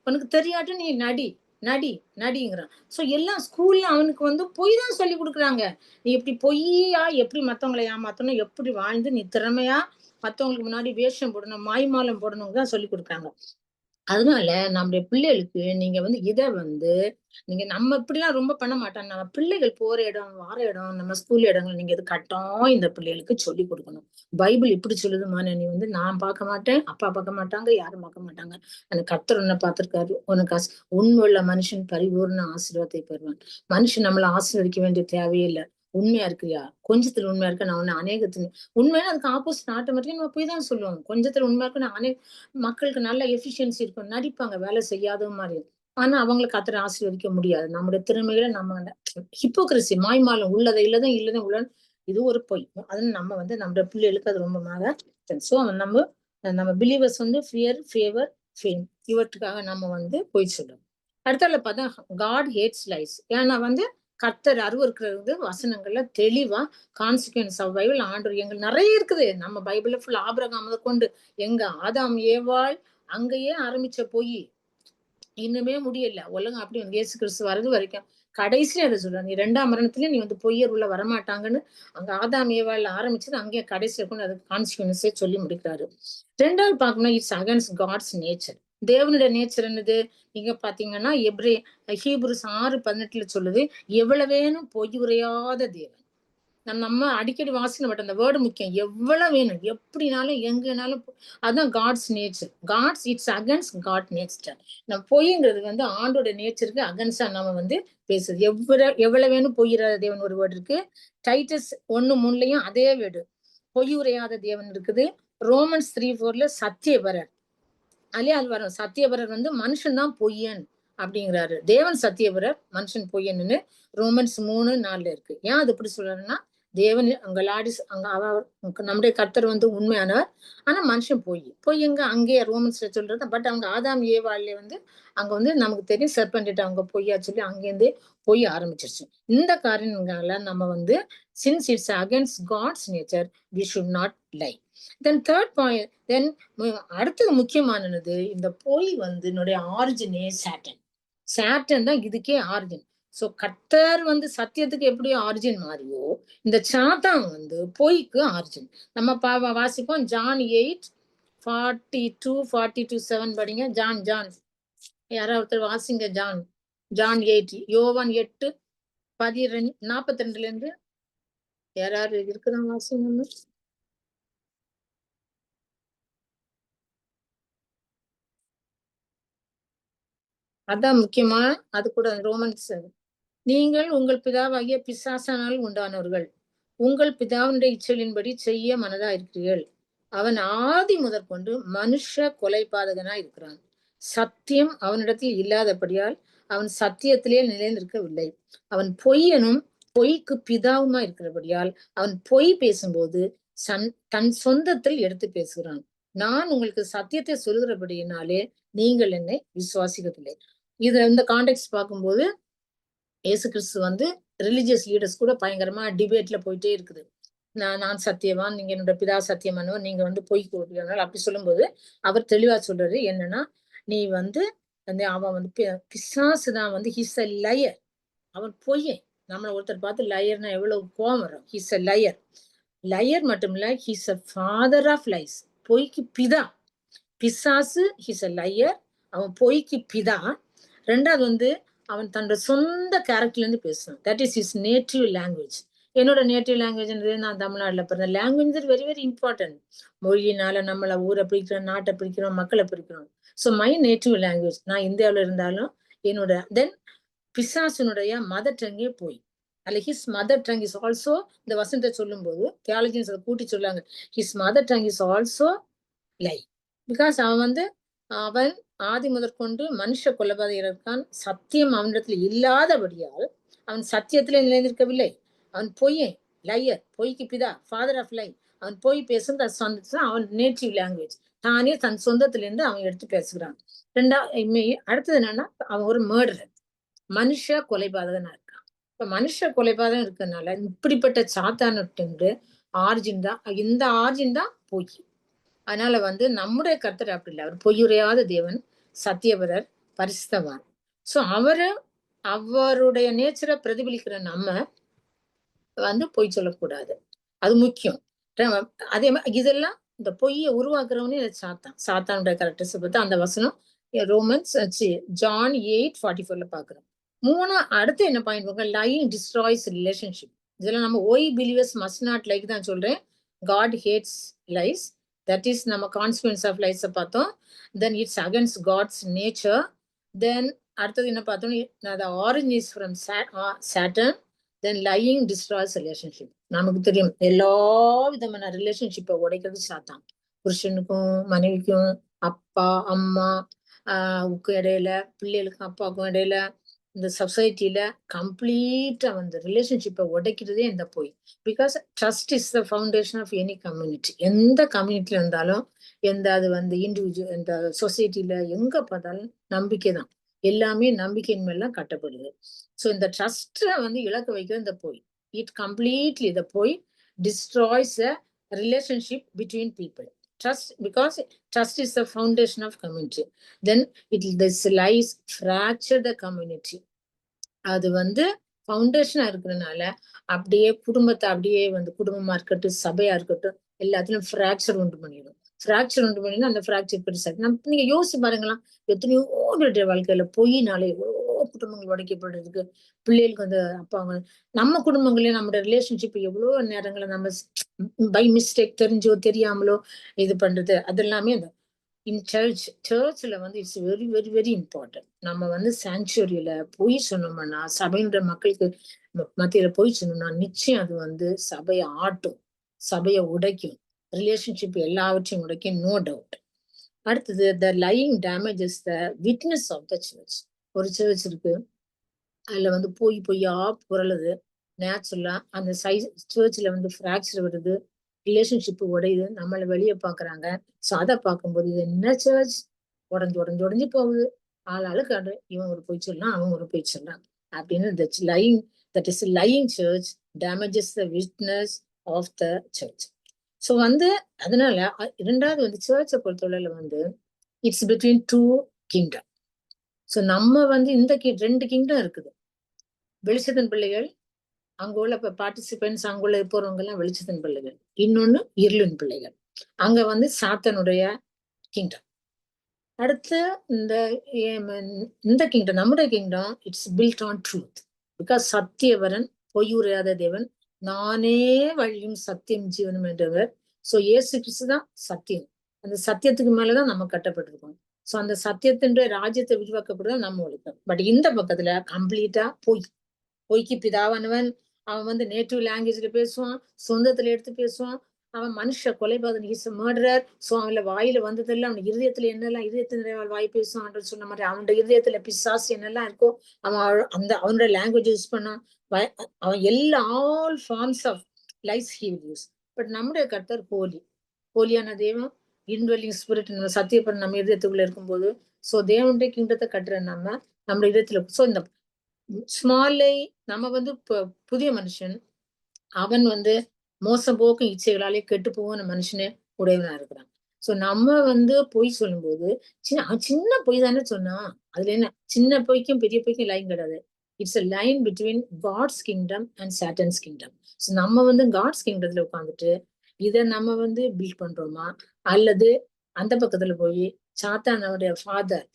உனக்கு தெரியாட்டும் நீ நடி நடி நடிங்கிறான். சோ எல்லாம் ஸ்கூல்ல அவனுக்கு வந்து பொய் தான் சொல்லி கொடுக்குறாங்க. நீ எப்படி பொய்யா எப்படி மத்தவங்களை ஏமாத்தணும், எப்படி வாழ்ந்து நீ திறமையா மத்தவங்களுக்கு முன்னாடி வேஷம் போடணும், மாய்மாலம் போடணும் தான் சொல்லி கொடுக்குறாங்க. அதனால நம்முடைய பிள்ளைகளுக்கு நீங்க வந்து இத வந்து நீங்க நம்ம இப்படிலாம் ரொம்ப பண்ண மாட்டோம். நம்ம பிள்ளைகள் போற இடம், வார இடம், நம்ம ஸ்கூல் இடங்கள் நீங்க இது கட்டாயம் இந்த பிள்ளைகளுக்கு சொல்லிக் கொடுக்கணும். பைபிள் இப்படி சொல்லுதுமா, நீ வந்து நான் பார்க்க மாட்டேன், அப்பா பார்க்க மாட்டாங்க, யாரும் பார்க்க மாட்டாங்க. ஆனா கர்த்தர் உன்னை பார்த்திருக்காரு. உனக்கு உண்மையுள்ள மனுஷன் பரிபூர்ண ஆசீர்வாதத்தை பெறுவான். மனுஷன் நம்மளை ஆசீர்வதிக்க வேண்டிய தேவையே இல்லை. உண்மையா இருக்கிறியா? கொஞ்சத்துல உண்மையா இருக்க, நான் உன்னை அநேகத்துல உண்மையா அதுக்கு ஆப்போசிட் ஆட்டோமேட்டிக்கா நம்ம போய் தான் சொல்லுவாங்க. கொஞ்சத்துல உண்மையா இருக்கு, நான் மக்களுக்கு நல்ல எஃபிஷியன்சி இருக்கும், நடிப்பாங்க வேலை செய்யாத மாதிரி. ஆனா அவங்களை கர்த்தர் ஆசீர்வதிக்க முடியாது. நம்முடைய திறமைகளை நம்ம ஹிப்போக்ரசி, மாய்மாலம், உள்ளதை இல்லதான் இல்லதான் உள்ள, இது ஒரு பொய். அது நம்ம வந்து நம்ம பிள்ளைகளுக்கு அது ரொம்ப சோ நம்ம பிலீவர்ஸ் வந்து ஃபியர், ஃபேவர், ஃபேம் இவற்றுக்காக நம்ம வந்து பொய் சொல்றோம். அடுத்தால பார்த்தா காட் ஹேட்ஸ் லைஸ். ஏன்னா வந்து கர்த்தர் அருவருக்கிறது வசனங்கள்ல தெளிவா கான்சிக்வன்ஸ் ஆஃப் பைபிள் ஆண்டவர் எங்களுக்கு நிறைய இருக்குது. நம்ம பைபிள்ல ஃபுல் ஆபிரகாம் முதல் கொண்டு எங்க ஆதாம் ஏவாள் அங்கேயே ஆரம்பிச்ச போய் இன்னுமே முடியல. உலகம் அப்படி வந்து இயேசு கிறிஸ்து வர்றது வரைக்கும் கடைசியில அதை சொல்றாங்க, நீ 2ஆம் மரணத்துல நீ வந்து பொய்யர் உள்ள வரமாட்டாங்கன்னு. அங்க ஆதாம் ஏவாள்ல ஆரம்பிச்சது அங்கேயே கடைசியில கொண்டு அதுக்கு கான்சிக்வன்ஸே சொல்லி முடிக்கிறாரு. 2வது பார்க்கணும், இட்ஸ் அகைன்ஸ்ட் காட்ஸ் நேச்சர். தேவனுடைய நேச்சர் என்னது? நீங்க பாத்தீங்கன்னா ஹீப்ரூஸ் 6:18 சொல்லுது, எவ்வளவேனும் பொய் உரையாத தேவன். நம்ம அடிக்கடி வாசிக்க மாட்டோம், அந்த வேர்டு முக்கியம். எவ்வளவு வேணும், எப்படினாலும் எங்கனாலும் அதுதான் God's nature. God's it's against God nature. நம்ம பொய்ங்கிறது வந்து ஆண்டோட நேச்சருக்கு அகைன்ஸ்டா நம்ம வந்து பேசுறது. எவ்வளவு வேணும் பொய்யிராத தேவன் ஒரு வேர்டு இருக்கு. டைட்டஸ் 1:3 அதே வேர்டு பொய் உரையாத தேவன் இருக்குது. ரோமன்ஸ் 3:4 சத்தியபரர், அதுலயே அது வரும். சத்தியபரர் வந்து மனுஷன் தான் பொய்யன் அப்படிங்கிறாரு. தேவன் சத்தியபரர், மனுஷன் பொய்யன்னு ரோமன்ஸ் 3:4 இருக்கு. ஏன் அது எப்படி சொல்றாருன்னா, தேவன் அங்க லாடிஸ் அங்க நம்முடைய கர்த்தர் வந்து உண்மையானவர், ஆனா மனுஷன் பொய் எங்க அங்கேயே ரோமன்ஸ்ல சொல்றது. பட் அவங்க ஆதாம் ஏவாள்ல வந்து அங்க வந்து நமக்கு தெரியும் செர்பென்ட் அவங்க பொய்யா சொல்லி அங்கேருந்தே பொய் ஆரம்பிச்சிருச்சு. இந்த காரணங்களால நம்ம வந்து since it's against God's nature we should not lie. Then third point, then அடுத்தது முக்கியமானது, இந்த பொய் வந்து என்னுடைய ஆரிஜினே சாட்டன் தான் இதுக்கே ஆரிஜின். சோ கர்த்தர் வந்து சத்தியத்துக்கு எப்படி ஆரிஜின் மாறியோ, இந்த சாத்தான் வந்து பொய்க்கு ஆரிஜின். நம்ம வாசிப்போம் ஜான் 8:42-7 படிங்க. ஜான் யாராவது ஒருத்தர் வாசிங்க. ஜான் 8, யோவான் 8:42 யாராவது இருக்குதான் வாசிங்க. அதான் முக்கியமா. அது கூட ரோமன்ஸ், நீங்கள் உங்கள் பிதாவாகிய பிசாசானால் உண்டானவர்கள், உங்கள் பிதாவினுடைய இச்சலின்படி செய்ய மனதா இருக்கிறீர்கள். அவன் ஆதி முதற்கொண்டு மனுஷ கொலைபாதகனா இருக்கிறான். சத்தியம் அவனிடத்தில் இல்லாதபடியால் அவன் சத்தியத்திலே நிலைநிற்கவில்லை. அவன் பொய்யனும் பொய்க்கு பிதாவுமா இருக்கிறபடியால் அவன் பொய் பேசும்போது தன் சொந்தத்தில் எடுத்து பேசுகிறான். நான் உங்களுக்கு சத்தியத்தை சொல்கிறபடியினாலே நீங்கள் என்னை விசுவாசிக்கவில்லை. இதுல இந்த கான்டெக்ட் பார்க்கும்போது இயேசு கிறிஸ்து வந்து ரிலிஜியஸ் லீடர்ஸ் கூட பயங்கரமா டிபேட்ல போயிட்டே இருக்குது. நான் சத்தியவான், நீங்க என்னோட பிதா சத்தியமானவர், நீங்க வந்து பொய் கூறுகிறனால அப்படி சொல்லும்போது அவர் தெளிவா சொல்றாரு என்னன்னா, நீ வந்து அவன் வந்து பிசாசுதான் வந்து ஹிஸ் அ லயர், அவன் பொய்யன். நம்மள ஒருத்தர் பார்த்து லயர்னா எவ்வளவு கோவம் வரும். ஹிஸ் அ லயர் மட்டும் இல்ல, his a father of lies, பொய்க்கு பிதா. பிசாசு ஹிஸ் அ லயர், அவன் பொய்க்கு பிதா. 2வது வந்து அவன் தன்னோட சொந்த கேரக்டர்ல இருந்து பேசுறான். That is his native language. என்னோட நேட்டிவ் லாங்குவேஜ் நான் தமிழ்நாட்டுல பிறந்தேன். Language very very important. மொழியினால நம்மள ஊரை பிரிக்கிறோம், நாட்டை பிரிக்கிறோம், மக்களை பிரிக்கிறோம். ஸோ மை நேட்டிவ் லாங்குவேஜ், நான் இந்தியாவில இருந்தாலும் என்னோட தென் பிசாசனுடைய மதர் டங்கே போய் அல்ல his mother tongue is also, இந்த வசனத்தை சொல்லும் போது தியாலஜின்ஸ் அதை கூட்டி சொல்லாங்க, his mother tongue is also lie. Because அவன் வந்து அவன் ஆதி முதற்கொண்டு மனுஷ கொலைபாதகனாக இருக்கான். சத்தியம் அவனிடத்தில் இல்லாதபடியால் அவன் சத்தியத்திலே நிலைநிற்கவில்லை. அவன் பொய்யன், லையர், பொய்க்கு பிதா, ஃபாதர் ஆஃப் லை. அவன் பொய் பேசும் அவன் நேட்டிவ் லாங்குவேஜ் தானே தன் சொந்தத்திலிருந்து அவன் எடுத்து பேசுகிறான். அடுத்தது என்னன்னா, அவன் ஒரு மர்டரர், மனுஷ கொலைபாதகனா இருக்கான். இப்ப மனுஷ கொலைபாதகம் இருக்கறனால இப்படிப்பட்ட சாத்தானுட்டு ஆர்ஜின் தான், இந்த ஆர்ஜின் தான் பொய். அதனால வந்து நம்முடைய கர்த்தர் அப்படி இல்லை. அவர் பொய்யுரையாத தேவன், சத்தியவரர், பரிசுத்தவான். சோ அவருடைய நேச்சரை பிரதிபலிக்கிற நம்ம வந்து பொய் சொல்லக்கூடாது. அது முக்கியம். அதே மாதிரி இதெல்லாம் இந்த பொய்யை உருவாக்குறவனே சாத்தானுடைய கேரக்டர்ஸ் பத்தி அந்த வசனம் ரோமன்ஸ் ஜான் 8:44 பாக்குறோம். அடுத்து என்ன பாயிண்ட், லைங் டிஸ்ட்ராய்ஸ் ரிலேஷன்ஷிப். இதெல்லாம் நம்ம why believers must not lie தான் சொல்றேன். God hates lies, that is நம்ம கான்சிக்வன்ஸ் ஆஃப் லைஸ் பார்த்தோம். Then it's against God's nature. Then அடுத்தது என்ன பார்த்தோம், the origin is from Saturn. Then lying destroys relationship. நமக்கு தெரியும் எல்லா விதமான ரிலேஷன்ஷிப்பை உடைக்கிறது சாத்தான். புருஷனுக்கும் மனைவிக்கும், அப்பா அம்மா இடையில, பிள்ளைகளுக்கும் அப்பாவுக்கும் இடையில, இந்த சொசைட்டில கம்ப்ளீட்டா வந்து ரிலேஷன்ஷிப்பை உடைக்கிறதே இந்த போய். Because trust is the foundation of any community. எந்த கம்யூனிட்டில இருந்தாலும், அது வந்து இண்டிவிஜுவல், இந்த சொசைட்டில எங்க பார்த்தாலும் நம்பிக்கை தான். எல்லாமே நம்பிக்கையின் மேலாம் கட்டப்படுது. ஸோ இந்த ட்ரஸ்ட்டை வந்து இழக்க வைக்கிறது இந்த போய். இட் கம்ப்ளீட்லி இந்த போய் destroys a relationship between people. Trust, because trust is the foundation of community. Then this lies fracture the community. அது வந்து ஃபவுண்டேஷனா இருக்கிறதுனால அப்படியே குடும்பத்தை அப்படியே வந்து குடும்பமா இருக்கட்டும், சபையா இருக்கட்டும், எல்லாத்துலயும் ஃப்ராக்சர் உண்டு பண்ணிடும். ஃப்ராக்சர் உண்டு பண்ணினா அந்த ஃப்ராக்சர் பெருசா நீங்க யோசிச்சு பாருங்களாம். எத்தனையோ பேருடைய வாழ்க்கையில பொய்னாலே எவ்வளோ குடும்பங்கள் உடைக்கப்படுறதுக்கு, பிள்ளைகளுக்கு வந்து அப்பாங்க, நம்ம குடும்பங்களே நம்மளோட ரிலேஷன்ஷிப் எவ்வளோ நேரங்களை நம்ம பை மிஸ்டேக் தெரிஞ்சோ தெரியாமலோ இது பண்றது, அது எல்லாமே அந்த இன் சர்ச்ல வந்து it's very very very important. நம்ம வந்து சாங்சுவரியில போய் சொன்னோம்னா, சபையினுடைய மக்களுக்கு மத்தியில போய் சொன்னோம்னா நிச்சயம் அது வந்து சபையை ஆட்டும், சபையை உடைக்கும், ரிலேஷன்ஷிப் எல்லாவற்றையும் உடைக்கும், நோ டவுட். அடுத்தது the lying damages the witness of the church. ஒரு சர்ச் இருக்கு, அதுல வந்து பொய்யா புரளுது நேச்சுரலா, அந்த சர்ச்ல வந்து ஃப்ராக்சர் வருது, ரிலேஷன்ஷிப் உடையுது, நம்மளை வெளியே பாக்குறாங்க. ஸோ அதை பார்க்கும்போது இது என்ன சர்ச் உடஞ்சு போகுது, ஆளுக்கு இவன் ஒரு பொய் சொல்லலாம், அவன் ஒரு பொய் சொல்லலாம் அப்படின்னு that is lying church damages the witness of the church. So வந்து அதனால இரண்டாவது வந்து சர்ச்சை பொறுத்தவரையில வந்து it's between two kingdom. So நம்ம வந்து இந்த ரெண்டு கிங்டம் இருக்குது. வெளிச்சத்தின் பிள்ளைகள், அங்க உள்ள பார்ட்டிசிபென்ட்ஸ், அங்க உள்ள போறவங்க எல்லாம் வெளிச்சத்தின் பிள்ளைகள். இன்னொன்னு இருளின் பிள்ளைகள், அங்க வந்து சாத்தனுடைய கிங்டம். அடுத்து இந்த கிங்டம், நம்முடைய kingdom, it's built on truth. Because சத்தியவரன், பொய்யுரையாத தேவன், நானே வழியும் சத்தியம் ஜீவனும் என்றவர். ஸோ இயேசு கிறிஸ்து தான் சத்தியம். அந்த சத்தியத்துக்கு மேலதான் நம்ம கட்டப்பட்டிருக்கோம். ஸோ அந்த சத்தியத்தின் ராஜ்யத்தை விரிவாக்கப்படுறத நம்ம ஒழுக்கம். பட் இந்த பக்கத்துல கம்ப்ளீட்டா பொய்க்கு பிதாவானவன், அவன் வந்து நேட்டிவ் லாங்குவேஜ்ல பேசுவான், சொந்தத்துல எடுத்து பேசுவான், அவன் மனுஷ கொலைபாதகன், இஸ் மர்டரர். ஸோ அவன்ல வாயில வந்ததெல்லாம் அவன் இருதயத்துல என்னெல்லாம், இருதயத்தின் வாய் பேசுவான் சொன்ன மாதிரி அவனோட இருதயத்துல பிசாசு என்னெல்லாம் இருக்கோ அவன் அவனோட லாங்குவேஜ் யூஸ் பண்ணான். அவன் எல்லா all forms of lies he will use. But நம்முடைய கர்த்தர் ஹோலியான தேவன், இன்வெல்லிங் ஸ்பிரிட் சத்தியப்பன் நம்ம இருதயத்துக்குள்ள இருக்கும்போது, ஸோ தேவனுடைய கிங்டத்தை கட்டுற நம்ம இருதயத்துல. ஸோ இந்த ஸ்மாலை நம்ம வந்து புதிய மனுஷன், அவன் வந்து மோசம் போக்கும் இச்சைகளாலே கெட்டு போன மனுஷனே உடையவனா இருக்கிறான். சோ நம்ம வந்து பொய் சொல்லும்போது சின்ன பொய் தானே சொன்னா, அதுல என்ன சின்ன பொய்க்கும் பெரிய பொய்க்கும் லைன் கிடையாது. It's a line between God's kingdom and Satan's kingdom. So நம்ம வந்து காட்ஸ் கிங்டத்துல உட்காந்துட்டு இதை நம்ம வந்து பில்ட் பண்றோமா, அல்லது அந்த பக்கத்துல போய் சாத்தானுடைய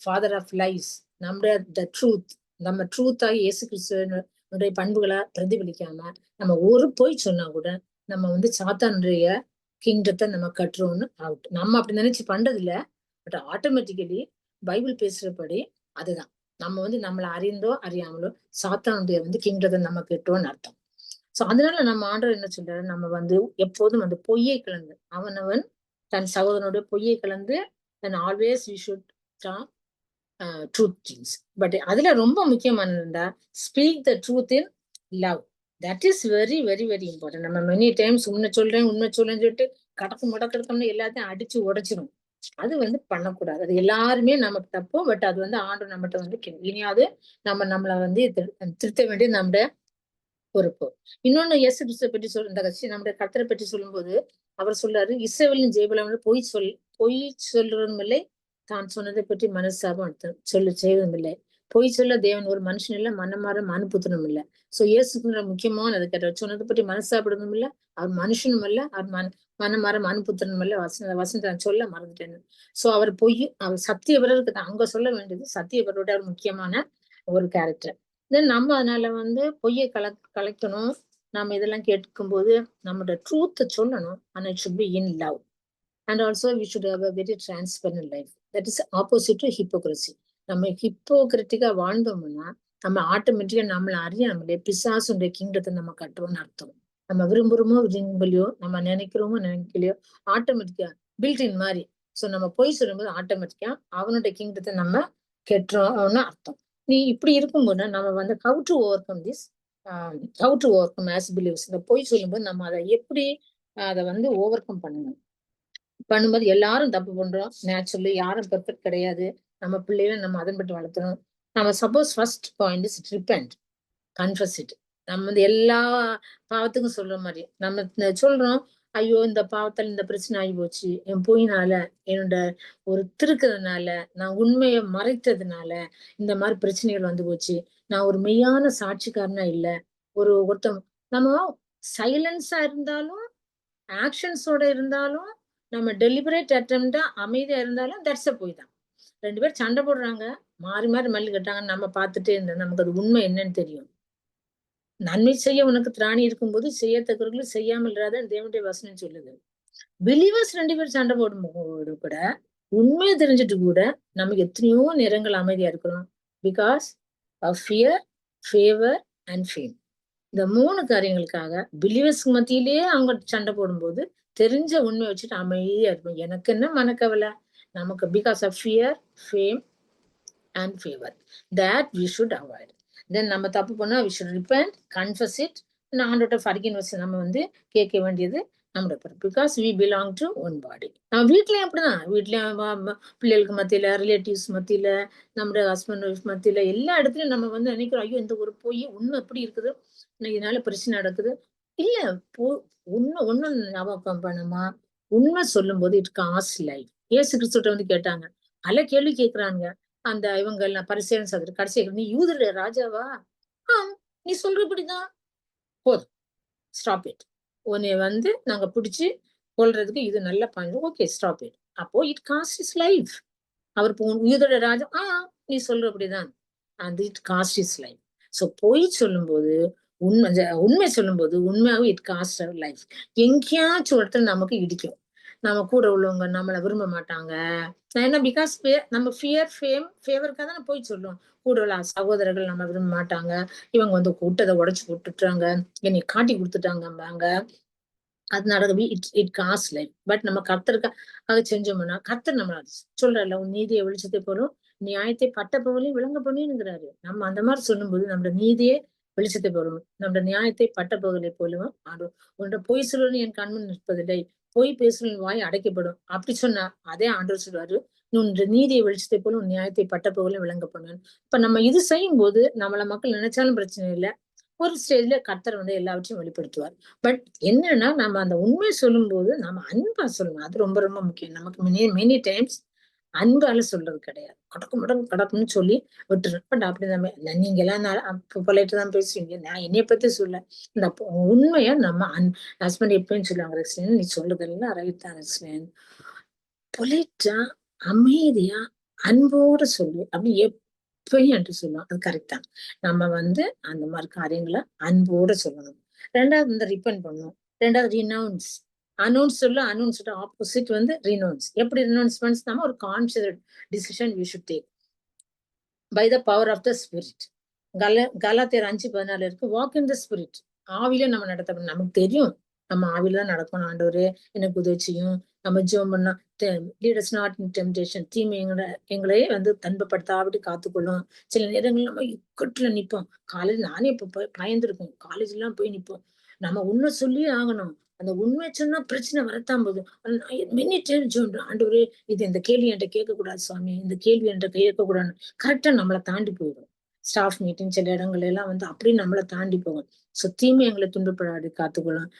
ஃபாதர் ஆஃப் லைஸ், நம்முடைய த ட்ரூத், நம்ம ட்ரூத்தாகி இயேசு கிறிஸ்துவனுடைய பண்புகளை பிரதிபலிக்காம நம்ம ஒரு பொய் சொன்னா கூட நம்ம வந்து சாத்தானுடைய கிங்டத்தை நம்ம கட்டுறோம்னு அவுட். நம்ம அப்படி நினைச்சு பண்றது இல்ல, பட் ஆட்டோமேட்டிக்கலி பைபிள் பேசுறபடி அதுதான். நம்ம வந்து நம்மளை அறிந்தோ அறியாமலோ சாத்தானுடைய வந்து கிங்டத்தை நம்ம கட்டுறோம்னு அர்த்தம். சோ அதனால நம்ம ஆண்டவர் என்ன சொல்றாரு, நம்ம வந்து எப்போதும் வந்து பொய்யை கலந்து, அவனவன் தன் சகோதரனுடைய பொய்யை கலந்து, then always we should truth things. But அதுல ரொம்ப முக்கியமானதுண்டா speak the truth in love. That is very very very important. நம்ம மெனி டைம்ஸ் உண்மை சொல்றேன்னு சொல்லிட்டு கடக்கு முடக்கிடக்கம்னு எல்லாத்தையும் அடிச்சு உடைச்சிடும். அது பண்ணக்கூடாது. அது எல்லாருமே நமக்கு தப்பு. பட் அது ஆண்டு நம்மகிட்ட இனியாவது நம்மளை திருத்த வேண்டியது நம்முடைய பொறுப்பு. இன்னொன்னு இயேசு கிறிஸ்துவை பற்றி இந்த நம்முடைய கர்த்தரை பற்றி சொல்லும்போது அவர் சொல்றாரு, இஸ்ரவேலின் ஜெபலம் பொய் சொல்றதும் இல்லை, தான் சொன்னதை பற்றி மனசாபம் செய்வதும் இல்லை. பொய் சொல்ல தேவன் ஒரு மனுஷன் இல்ல, மனமாற மனுப்புத்தனும் இல்ல. சோ இயேசுக்குன்ற முக்கியமானது கேட்டார். சொன்னதை பற்றி மனசாப்பிடணும் இல்ல, அவர் மனுஷனும் இல்ல, அவர் மனமாற மனுப்புத்தனும் இல்ல. வசந்த சொல்ல மறந்துட்டேன்னு. சோ அவர் சத்தியவரருக்கு அங்க சொல்ல வேண்டியது சத்தியவரோட ஒரு முக்கியமான ஒரு கேரக்டர். தென் நம்ம அதனால பொய்யை கலைக்கணும். நம்ம இதெல்லாம் கேட்கும்போது நம்மளோட ட்ரூத்தை சொல்லணும். ஆனா it should be in love. And also we should have a very transparent life. That is opposite to hypocrisy. நம்ம ஹிப்போக்ரிட்டிக்கா வாழ்ந்தோம்னா நம்ம ஆட்டோமேட்டிக்கா நம்மளை அறியாமலே பிசாசுடைய கிங்டத்தை நம்ம கட்டுறோம்னு அர்த்தம். நம்ம விரும்புறோமோ விரும்பலையோ, நம்ம நினைக்கிறோமோ நினைக்கலையோ, ஆட்டோமேட்டிக்கா பில்டின் மாதிரி. சோ நம்ம பொய் சொல்லும்போது ஆட்டோமேட்டிக்கா அவனுடைய கிங்டத்தை நம்ம கெட்டுறோம்னு அர்த்தம். நீ இப்படி இருக்கும்போது நம்ம how to over come as believers. இந்த பொய் சொல்லும்போது நம்ம அதை எப்படி அதை ஓவர் கம் பண்ணும்போது எல்லாரும் தப்பு பண்றோம். நேச்சுரலி யாரும் பெர்ஃபெக்ட் கிடையாது. நம்ம பிள்ளைகளை நம்ம அதன்பட்டு வளர்த்தணும். நம்ம suppose first point is repent, confuse it. நம்ம எல்லா பாவத்துக்கும் சொல்ற மாதிரி நம்ம சொல்றோம், ஐயோ இந்த பாவத்தால் இந்த பிரச்சனை ஆகி போச்சு, என் பொய்னால, என்னோட ஒரு திருக்கிறதுனால, நான் உண்மையை மறைத்ததுனால இந்த மாதிரி பிரச்சனைகள் வந்து போச்சு, நான் ஒரு மெய்யான சாட்சிக்காரனா இல்ல. ஒருத்தம் நம்ம சைலன்ஸா இருந்தாலும் ஆக்ஷன்ஸோட இருந்தாலும் நம்ம டெலிபரேட் அட்டெம்ப்டா அமைதியா இருந்தாலும் தட்ஸ் அ பொய் தான். 2 பேர் சண்டை போடுறாங்க, மாறி மாறி மல்லி கட்டாங்க, நம்ம பார்த்துட்டே இருந்தா நமக்கு அது உண்மை என்னன்னு தெரியும். நன்மை செய்ய உனக்கு திராணி இருக்கும்போது செய்யத்தக்கவர்களும் செய்யாமல் இராத தேவனுடைய வசனம் சொல்லுது. பிலீவர்ஸ் 2 பேர் சண்டை போடும்போது கூட உண்மையை தெரிஞ்சுட்டு கூட நமக்கு எத்தனையோ நேரங்கள் அமைதியா இருக்கிறோம். Because of fear, favour and fame. இந்த 3 காரியங்களுக்காக பிலீவர்ஸ்க்கு மத்தியிலேயே அவங்க சண்டை போடும்போது தெரிஞ்ச உண்மையை வச்சுட்டு அமைதியா இருக்கும். எனக்கு என்ன மனக்கவலை, நமக்கு because of fear, fame and favour, that we should avoid. Then நம்ம தப்பு பண்ணா we should repent, confess it, ஆண்டோட forgiveness நம்ம கேட்க வேண்டியது நம்மளோட பொறுப்பு. Because we belong to one body. நம்ம வீட்லயும் அப்படிதான். வீட்லயும் பிள்ளைகளுக்கு மத்தியில, ரிலேட்டிவ்ஸ் மத்தியில, நம்முடைய ஹஸ்பண்ட் ஒய்ஃப் மத்தியில எல்லா இடத்துலயும் நம்ம நினைக்கிறோம், ஐயோ இந்த ஒரு போய் உண்மை எப்படி இருக்குது, இதனால பிரச்சனை நடக்குது. இல்ல, ஒண்ணு ஞாபகம் பண்ணுமா, உண்மை சொல்லும் போது இட் காஸ்ட் லைஃப். இயேசு கிறிஸ்துட்ட கேட்டாங்க, பல கேள்வி கேட்கிறாங்க அந்த இவங்க எல்லாம் பரிசேயன் சதுரு. கடைசி நீ யூதருடைய ராஜாவா? நீ சொல்றபடிதான், போதும், ஸ்டாப் இட். உன்னை நாங்க பிடிச்சு கொல்றதுக்கு இது நல்ல பாயிண்ட், ஓகே ஸ்டாப் இட். அப்போ இட் காஸ்ட் இஸ் லைஃப். அவர் யூதருடைய ராஜா, நீ சொல்றபடிதான், and it cost his life. So பொய் சொல்லும்போது உண்மை சொல்லும்போது உண்மையாவே இட் காஸ்ட் அவர் லைஃப். எங்கேயாச்சும் ஒருத்தர் நமக்கு இடிக்கும், நம்ம கூட உள்ளவங்க நம்மளை விரும்ப மாட்டாங்க. ஏன்னா பிகாஸ் நம்ம ஃபியர், ஃபேம், ஃபேவருக்காக தான் போய் சொல்லுவோம். கூட உள்ள சகோதரர்கள் நம்ம விரும்ப மாட்டாங்க, இவங்க கூட்டத்தை உடைச்சு போட்டுட்டாங்க, என்னை காட்டி கொடுத்துட்டாங்க, அது நடக்குது. It cost life. பட் நம்ம கர்த்தருக்காக செஞ்சோம்னா கர்த்தர் நம்ம சொல்றல, உன் நீதியை வெளிச்சத்தை போலும், நியாயத்தை பட்ட போகலையும் விளங்க பண்ணுங்கிறாரு. நம்ம அந்த மாதிரி சொல்லும்போது நம்மளோட நீதியே வெளிச்சத்தை போலும், நம்மளோட நியாயத்தை பட்ட போகலை போலும் ஆடும். உன்னோட பொய் சொல்லுன்னு என் கண்முன் நிற்பதில்லை, பொய் பேசுறேன் வாய் அடைக்கப்படும். அப்படி சொன்னா அதே ஆண்டவர் சொல்லுவாரு, உன் நீதியை வெளிச்சத்தை போலும், உன் நியாயத்தை பட்ட போகலையும் விளங்க பண்ணுவேன். இப்ப நம்ம இது செய்யும் போது நம்மள மக்கள் நினைச்சாலும் பிரச்சனை இல்லை, ஒரு ஸ்டேஜ்ல கர்த்தர் எல்லாவற்றையும் வெளிப்படுத்துவார். பட் என்னன்னா நம்ம அந்த உண்மையை சொல்லும் போது நம்ம அன்பா சொல்லணும். அது ரொம்ப ரொம்ப முக்கியம். நமக்கு மெனி டைம்ஸ் அன்பால சொல்றது கிடையாது, கடக்கும்னு சொல்லி விட்டுரும். பட் அப்படி நீங்க எல்லாம் பொலைட்டு தான் பேசுவீங்க, நான் என்னைய பத்தி சொல்ல. இந்த உண்மையா நம்ம ஹஸ்பண்ட் எப்பயும் சொல்லுவாங்க, ரக்ஸ்லேன் நீ சொல்லுதெல்லாம் ரைட் தான் ரக்ஸ்லேன், பொலைட்டா அமைதியா அன்போட சொல்லு அப்படி எப்பயும் என்று சொல்லுவோம். அது கரெக்ட் தான். நம்ம அந்த மாதிரி காரியங்களை அன்போட சொல்லணும். 2வது ரிப்பெண்ட் பண்ணணும். 2வது ரினவுன்ஸ். அனௌன்ஸ் சொல்ல, அனௌன்ஸ் ஆப்போசிட் ரினவுன்ஸ். எப்படி ரினவுன்ஸ் பண்ணி நம்ம ஒரு conscious decision we should take by the power of the spirit. கலாத்தியர் 5:14 இருக்கு, வாக் இன் த ஸ்பிரிட். ஆவில நம்ம நடத்த நமக்கு தெரியும் நம்ம ஆவில தான் நடக்கணும். ஆண்டவரே எனக்கு உதவி செய்யும். நம்ம ஜெபம் பண்ணா lead us not in temptation, தீமை எங்களை வந்து தன்பப்படுத்தாவிட்டு காத்துக்கொள்ளும். சில நேரங்கள் நம்ம இக்கட்டுல நிப்போம். காலேஜ் நானே இப்ப பயந்துருக்கோம். காலேஜ் எல்லாம் போய் நிப்போம். நம்ம உண்மை சொல்லியே ஆகணும். அந்த உண்மை சொன்னா பிரச்சனை வரத்தான் போகுது. மெனி டைம் ஆண்டவரே இந்த கேள்வி என்கிட்ட கேட்கக்கூடாது சுவாமி, இந்த கேள்வி என்கிட்ட கேட்கக்கூடாது. கரெக்டா நம்மளை தாண்டி போயிடும். ஸ்டாஃப் மீட்டிங் சில இடங்கள் எல்லாம் வந்து அப்படியே நம்மளை தாண்டி போகும். சோ தீமை எங்களை துன்பப்படாது காத்துக்கொள்ளலாம்.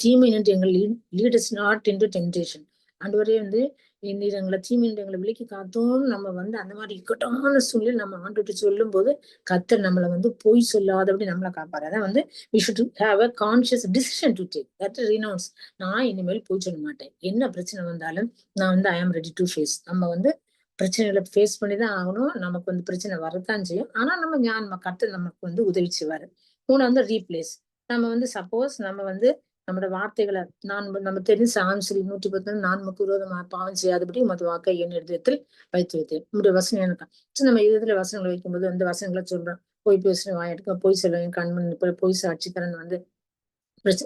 தீமை நின்று எங்களை லீடர்ஸ் நாட் இன்டு டெம்டேஷன். ஆண்டவரே வந்து நீர் எங்களை தீமை நின்று எங்களை விலக்கி காத்தோம். நம்ம வந்து அந்த மாதிரி இக்கட்டான சூழ்நிலை நம்ம ஆண்டுட்டு சொல்லும் போது கர்த்தர் நம்மளை வந்து பொய் சொல்லாதபடி நம்மளை காப்பாரு. அதான் வந்து we should have a conscious decision to take that renounce. நான் இனிமேல் பொய் சொல்ல மாட்டேன். என்ன பிரச்சனை வந்தாலும் நான் வந்து I am ready to face. நம்ம வந்து பிரச்சனைகளை ஃபேஸ் பண்ணிதான் ஆகணும். நமக்கு வந்து பிரச்சனை வரத்தான் செய்யும். ஆனா நம்ம கர்த்தர் நமக்கு வந்து உதவி செய்வாரு. மூணாவது ரீப்ளேஸ். நம்ம வந்து சப்போஸ் நம்ம வந்து நம்மளோட வார்த்தைகளை நம்ம தெரிஞ்ச சாம்சரி 110 நான் நமக்கு விரோதமா பாவம் செய்யாதபடி உமது வாக்கை என் இடத்தில் வைத்து வைத்தேன். நம்முடைய வசனம் எனக்கு நம்ம இதுல வசனங்களை வைக்கும்போது அந்த வசனங்களை சொல்றோம். பொய் பேசுறேன் வாயெடுக்க, பொய் சொல்லுவேன் கண்மணி, பொய் சாட்சிக்கிறேன் வந்து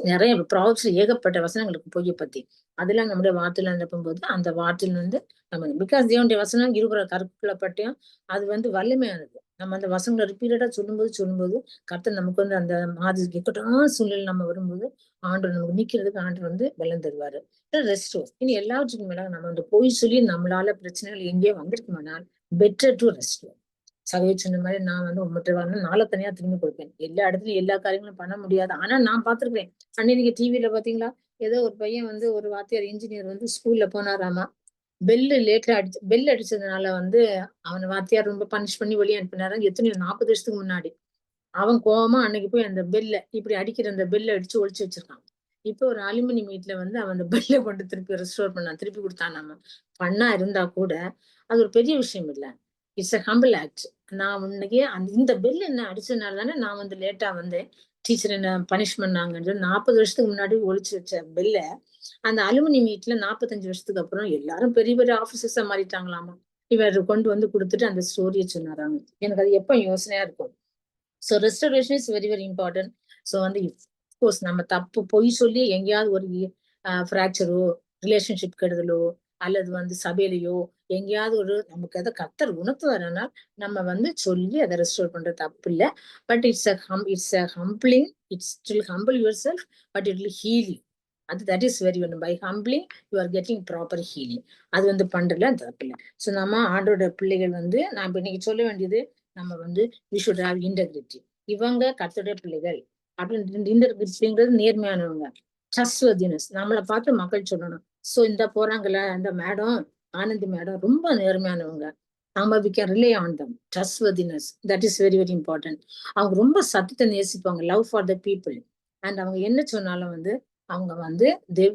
நிறைய ப்ராப்ஸ் ஏகப்பட்ட வசனங்களுக்கு பொய்யை பத்தி அதெல்லாம் நம்முடைய வார்த்தையில அனுப்பும்போது அந்த வார்த்தையில வந்து நம்ம பிகாஸ் தேவனுடைய வசனம் இருக்கிற கருப்புக்குள்ள பட்டியும் அது வந்து வலிமையானது. நம்ம அந்த வசனங்களை ரிப்பீட்டடா சொல்லும்போது கர்த்தர் நமக்கு வந்து அந்த மாதிரி இருக்கட்டும் சூழ்நிலை நம்ம வரும்போது ஆண்டவர் நமக்கு நிக்கிறதுக்கு ஆண்டவர் வந்து பலம் தருவாரு. ரெஸ்டோர். இனி எல்லாத்துக்கும் மேல நம்ம வந்து பொய் சொல்லி நம்மளால பிரச்சனைகள் எங்கேயோ வந்திருக்குமானால் பெட்டர் டு ரெஸ்டோர். சகோதரி சொன்ன மாதிரி நான் வந்து உங்கள்கிட்ட வந்து நாளை தனியா திரும்பி கொடுப்பேன். எல்லா இடத்துலயும் எல்லா காரியங்களும் பண்ண முடியாது. ஆனா நான் பாத்துருக்கேன். அன்னைக்கு டிவில பாத்தீங்களா, ஏதோ ஒரு பையன் வந்து ஒரு வாத்தியார் இன்ஜினியர் வந்து ஸ்கூல்ல போனாராமா. பெல் அடிச்சதுனால வந்து அவனை வாத்தியார் ரொம்ப பனிஷ் பண்ணி வெளியே அனுப்பினாரு. எத்தனையோ 40 வருஷத்துக்கு முன்னாடி அவன் கோவமா அன்னைக்கு போய் அந்த பெல்ல இப்படி அடிக்கிற அந்த பெல்ல அடிச்சு ஒழிச்சு வச்சிருக்கான். இப்போ ஒரு அலுமினி மீட்ல வந்து அவன் அந்த பெல்ல கொண்டு திருப்பி ரெஸ்டோர் திருப்பி கொடுத்தான். நம்ம பண்ணா இருந்தா கூட அது ஒரு பெரிய விஷயம் இல்ல. It's a humble act. நான் முன்னைக்கே இந்த பெல் என்ன அடிச்சதுனால தானே நான் வந்து லேட்டா வந்து டீச்சர் என்ன பனிஷ் பண்ணாங்கன்னு 40 வருஷத்துக்கு முன்னாடி ஒழிச்சு வச்ச பெல்ல அந்த அலுமினி மீட்ல 45 வருஷத்துக்கு அப்புறம் எல்லாரும் பெரிய பெரிய ஆபீசர்ஸா மாறிட்டாங்களாமா. இவர் கொண்டு வந்து கொடுத்துட்டு அந்த ஸ்டோரியை சொன்னாராங்க. எனக்கு அது எப்ப யோசனையா இருக்கும். So restoration is very very important. So வந்து கோர்ஸ் நம்ம தப்பு பொய் சொல்லி எங்கேயாவது ஒரு ஃப்ராக்சரோ ரிலேஷன்ஷிப் கெடுதலோ அல்லது வந்து சபையிலையோ எங்கேயாவது ஒரு நமக்கு அதை கர்த்தர் உணர்த்துவாருன்னா நம்ம வந்து சொல்லி அதை ரெஸ்டோர் பண்ற தப்பு இல்லை. But it's a humbling. It's will humble your self but it will heal you. That is very one. By humbling you are getting proper healing. அது வந்து பண்றதுல தப்பு இல்லை. ஸோ நம்ம ஆண்டோட பிள்ளைகள் வந்து நான் இன்னைக்கு சொல்ல வேண்டியது நம்ம வந்து we should have integrity. இவங்க கர்த்தருடைய பிள்ளைகள் அப்படின்னு இன்டெகிரிட்டிங்கிறது நேர்மையானவங்க. ட்ரஸ்ட்வர்தினஸ் நம்மளை பார்த்து மக்கள் சொல்லணும். சோ இந்த போறாங்கல்ல அந்த மேடம் ஆனந்தி மேடம் ரொம்ப நேர்மையானவங்க. நம்ம we can rely on them. Trustworthiness, that is very very important. அவங்க ரொம்ப சத்தத்தை நேசிப்பாங்க. Love for the people. And அவங்க என்ன சொன்னாலும் வந்து அவங்க வந்து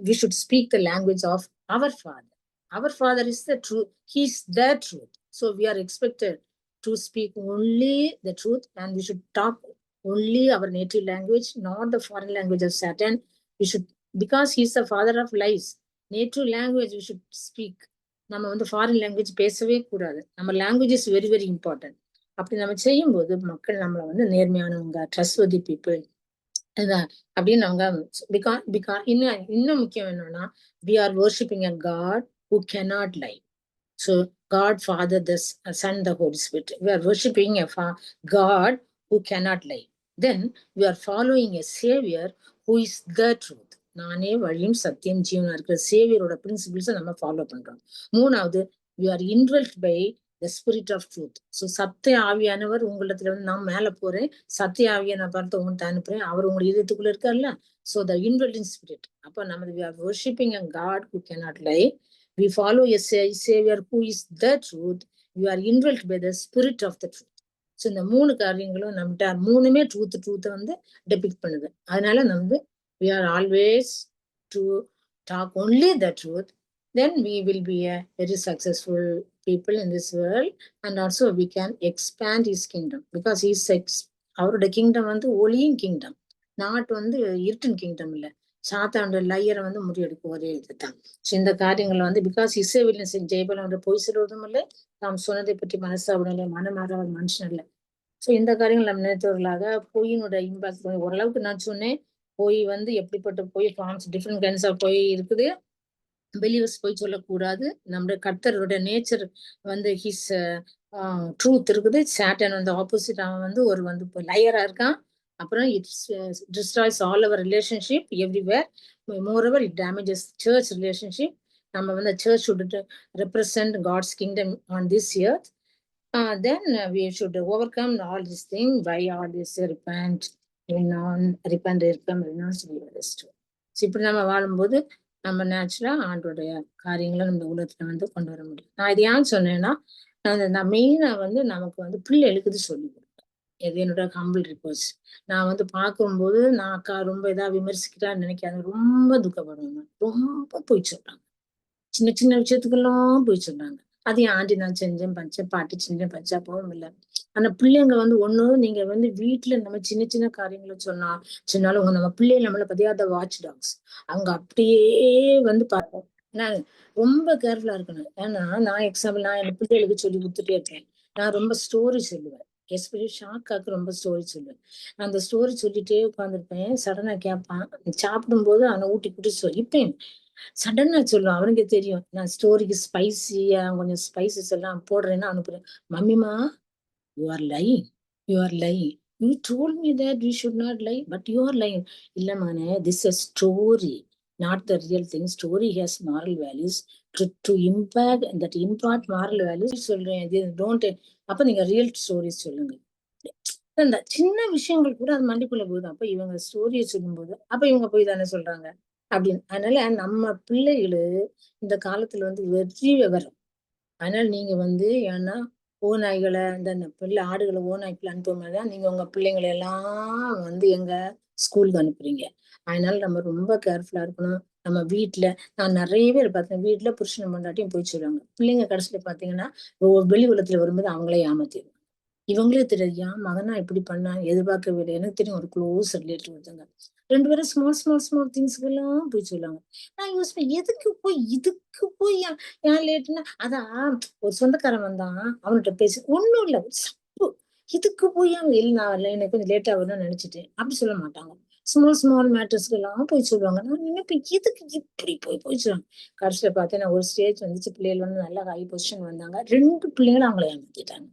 we should speak the language of our father. Our father is the truth. He is the truth. So we are expected to speak only the truth and we should talk only our native language, not the foreign language of Satan. We should, because he is the father of lies. Native language we should speak. நம்ம வந்து foreign language பேசவே கூடாது. நம்ம language is very very important. அப்படி நம்ம செய்யும் போது மக்கள் நம்மளை வந்து நேர்மையானவங்க, ட்ரஸ்ட்வர்தி பீப்புள் அப்படின்னு அவங்க இன்னும் முக்கியம் என்னன்னா we are worshiping a God who cannot lie. So God, Father, the Son, the Holy Spirit. We are worshiping a God who cannot lie. Then we are following a Savior who is the truth. நானே வழியும் சத்தியம் ஜீவனா இருக்கிற சேவியரோட பிரின்சிபிள்ஸை நம்ம follow பண்றோம். மூணாவது we are indwelt by the spirit of truth. So சத்திய ஆவியானவர் உங்களிடத்துல வந்து நான் மேல போறேன், சத்திய ஆவியை நான் பார்த்து உங்கள்கிட்ட அனுப்புறேன், அவர் உங்க இதயத்துக்குள்ள இருக்காருல்ல. So the indwelling spirit. அப்ப நம்ம we are worshiping a God who cannot lie. We follow a Savior who is the truth. We are indwelt by the spirit of the truth. So இந்த மூணு காரியங்களும் நம்மகிட்ட மூணுமே ட்ரூத்தை வந்து டெபிக்ட் பண்ணுது. அதனால நம்ம we are always to talk only the truth. Then we will be a very successful people in this world, and also we can expand his kingdom because he's அவரோட கிங்டம் வந்து ஒளியின் கிங்டம், நாட் வந்து இருட்டின் kingdom இல்ல. சாத்தாண்ட லையரை வந்து முறியடிக்க ஒரே இதுதான். இந்த காரியங்கள் வந்து பிகாஸ் இசைவில் ஜெயபலம் பொய் சொல்வதும் இல்லை, நாம் சொன்னதை பற்றி மனசாவிடம் இல்லை, மனமாற மனுஷன் இல்லை. ஸோ இந்த காரியங்கள் நம்ம நினைத்தவர்களாக பொய்யினோட இம்பாக்ட் ஓரளவுக்கு நான் சொன்னேன். போய் வந்து எப்படிப்பட்ட போய் ஃபார்ம்ஸ் டிஃப்ரெண்ட் கைண்ட்ஸ் ஆஃப் போய் இருக்குது. பிலீவர்ஸ் போய் சொல்லக்கூடாது. நம்முடைய கர்த்தரோட நேச்சர் வந்து ஹிஸ் ட்ரூத் இருக்குது. சாட்டன் வந்து ஆப்போசிட், அவன் வந்து ஒரு வந்து இப்போ லயரா இருக்கான். அப்புறம் it's destroys all our relationship everywhere. Moreover it damages church relationship. நம்ம வந்து church should represent God's kingdom on this earth. Then we should overcome all these things by all this repent, renounce, restore. இப்படி நம்ம வாழும்போது நம்ம நேச்சுரலா ஆண்டோடைய காரியங்களை நம்ம உலகத்துல வந்து கொண்டு வர முடியும். நான் இது ஏன் சொன்னேன்னா, நான் மெயினா வந்து நமக்கு வந்து பிள்ளைகளுக்கு சொல்லி கொடுப்பேன். இது என்னோட ஹம்பிள் ரிக்வெஸ்ட். நான் வந்து பார்க்கும்போது நான் அக்கா ரொம்ப இதா விமர்சிக்கிறான்னு நினைக்காது, ரொம்ப துக்கப்படுவாங்க. ரொம்ப போய் சொல்றாங்க, சின்ன சின்ன விஷயத்துக்கெல்லாம் போய் சொல்றாங்க. அது என் ஆண்டி நான் செஞ்சேன் பஞ்சேன், பாட்டி செஞ்சேன் பச்சா போகவும் இல்லை. ஆனா பிள்ளைங்க வந்து ஒண்ணு, நீங்க வந்து வீட்டுல நம்ம சின்ன சின்ன காரியங்களை சொன்னாலும் நம்ம பிள்ளைங்க நம்மள பதியாத வாட்ச் டாக்ஸ். அவங்க அப்படியே வந்து பார்ப்போம். நான் ரொம்ப கேர்ஃபுல்லா இருக்கணும். ஏன்னா நான் எக்ஸாம்பிள், நான் என் பிள்ளைகளுக்கு சொல்லி கொடுத்துட்டே இருக்கேன். நான் ரொம்ப ஸ்டோரி சொல்லுவேன், எஸ்பெஷலி ஷாக்காக்கு ரொம்ப ஸ்டோரி சொல்லுவேன். நான் அந்த ஸ்டோரி சொல்லிட்டே உட்காந்துருப்பேன். சடனா கேட்பான், சாப்பிடும்போது அவனை ஊட்டி கூட்டி சொல்லிப்பேன். சடனா சொல்லுவான், அவனுக்கு தெரியும் நான் ஸ்டோரிக்கு ஸ்பைசியா கொஞ்சம் ஸ்பைசஸ் எல்லாம் போடுறேன்னா அனுப்புறேன். மம்மிமா, you are lying, you are lying, you told me that we should not lie, but you are lying. இல்லம்மானே, this is story, not the real thing. Story has moral values to impact that impart moral values. சொல்றேன், don't. அப்ப நீங்க real stories சொல்லுங்க. அந்த சின்ன விஷயங்கள் கூட அது மண்டிக்குள்ள போகுது. அப்ப இவங்க ஸ்டோரியை சொல்லும்போது அப்ப இவங்க போய் தானே சொல்றாங்க அப்படின்னு. அதனால நம்ம பிள்ளைகளு இந்த காலத்துல வந்து வெற்றி விவரம். அதனால நீங்க வந்து ஏன்னா ஓநாய்களை இந்த பிள்ளை ஆடுகளை ஓநாய்க்குள்ள அனுப்பும்போதுதான் நீங்க உங்க பிள்ளைங்களை எல்லாம் வந்து எங்க ஸ்கூலுக்கு அனுப்புறீங்க. அதனால நம்ம ரொம்ப கேர்ஃபுல்லா இருக்கணும். நம்ம வீட்டுல நான் நிறைய பேர் பார்த்தேன், வீட்டுல புருஷன் பொண்டாட்டியும் போய் சொல்லுவாங்க. பிள்ளைங்க கடைசியில பாத்தீங்கன்னா வெளி உலகத்துல வரும்போது அவங்களே ஏமாத்திடுவாங்க. இவங்களே தெரியாது, ஏன் மகனா இப்படி பண்ணா எதிர்பார்க்கவே இல்லை. எனக்கு தெரியும் ஒரு க்ளோஸ் ரிலேட்டிவ் ஒருத்தங்க, 2 பேரும் ஸ்மால் திங்ஸ்க்கு எல்லாம் போய் சொல்லுவாங்க. நான் யோசிப்பேன், இதுக்கு போய் ஏன் லேட்டுன்னா, அதான் ஒரு சொந்தக்காரன் வந்தான் அவன்கிட்ட பேசி ஒண்ணும் இல்லை, இதுக்கு போய் இல்லை நான் வரல, எனக்கு கொஞ்சம் லேட்டா வரும்னு நினைச்சிட்டேன், அப்படி சொல்ல மாட்டாங்க. ஸ்மால் மேட்டர்ஸ்க்கு எல்லாம் போய் சொல்லுவாங்க. நான் நினைப்பேன், எதுக்கு இப்படி போய் சொல்லுவாங்க. கடைசியில பார்த்தேன், நான் ஒரு ஸ்டேஜ் வந்துச்சு, பிள்ளைகள் வந்து நல்லா ஹை பொசிஷன் வந்தாங்க, 2 பிள்ளைங்களும் அவங்கள ஏமாத்திட்டாங்க.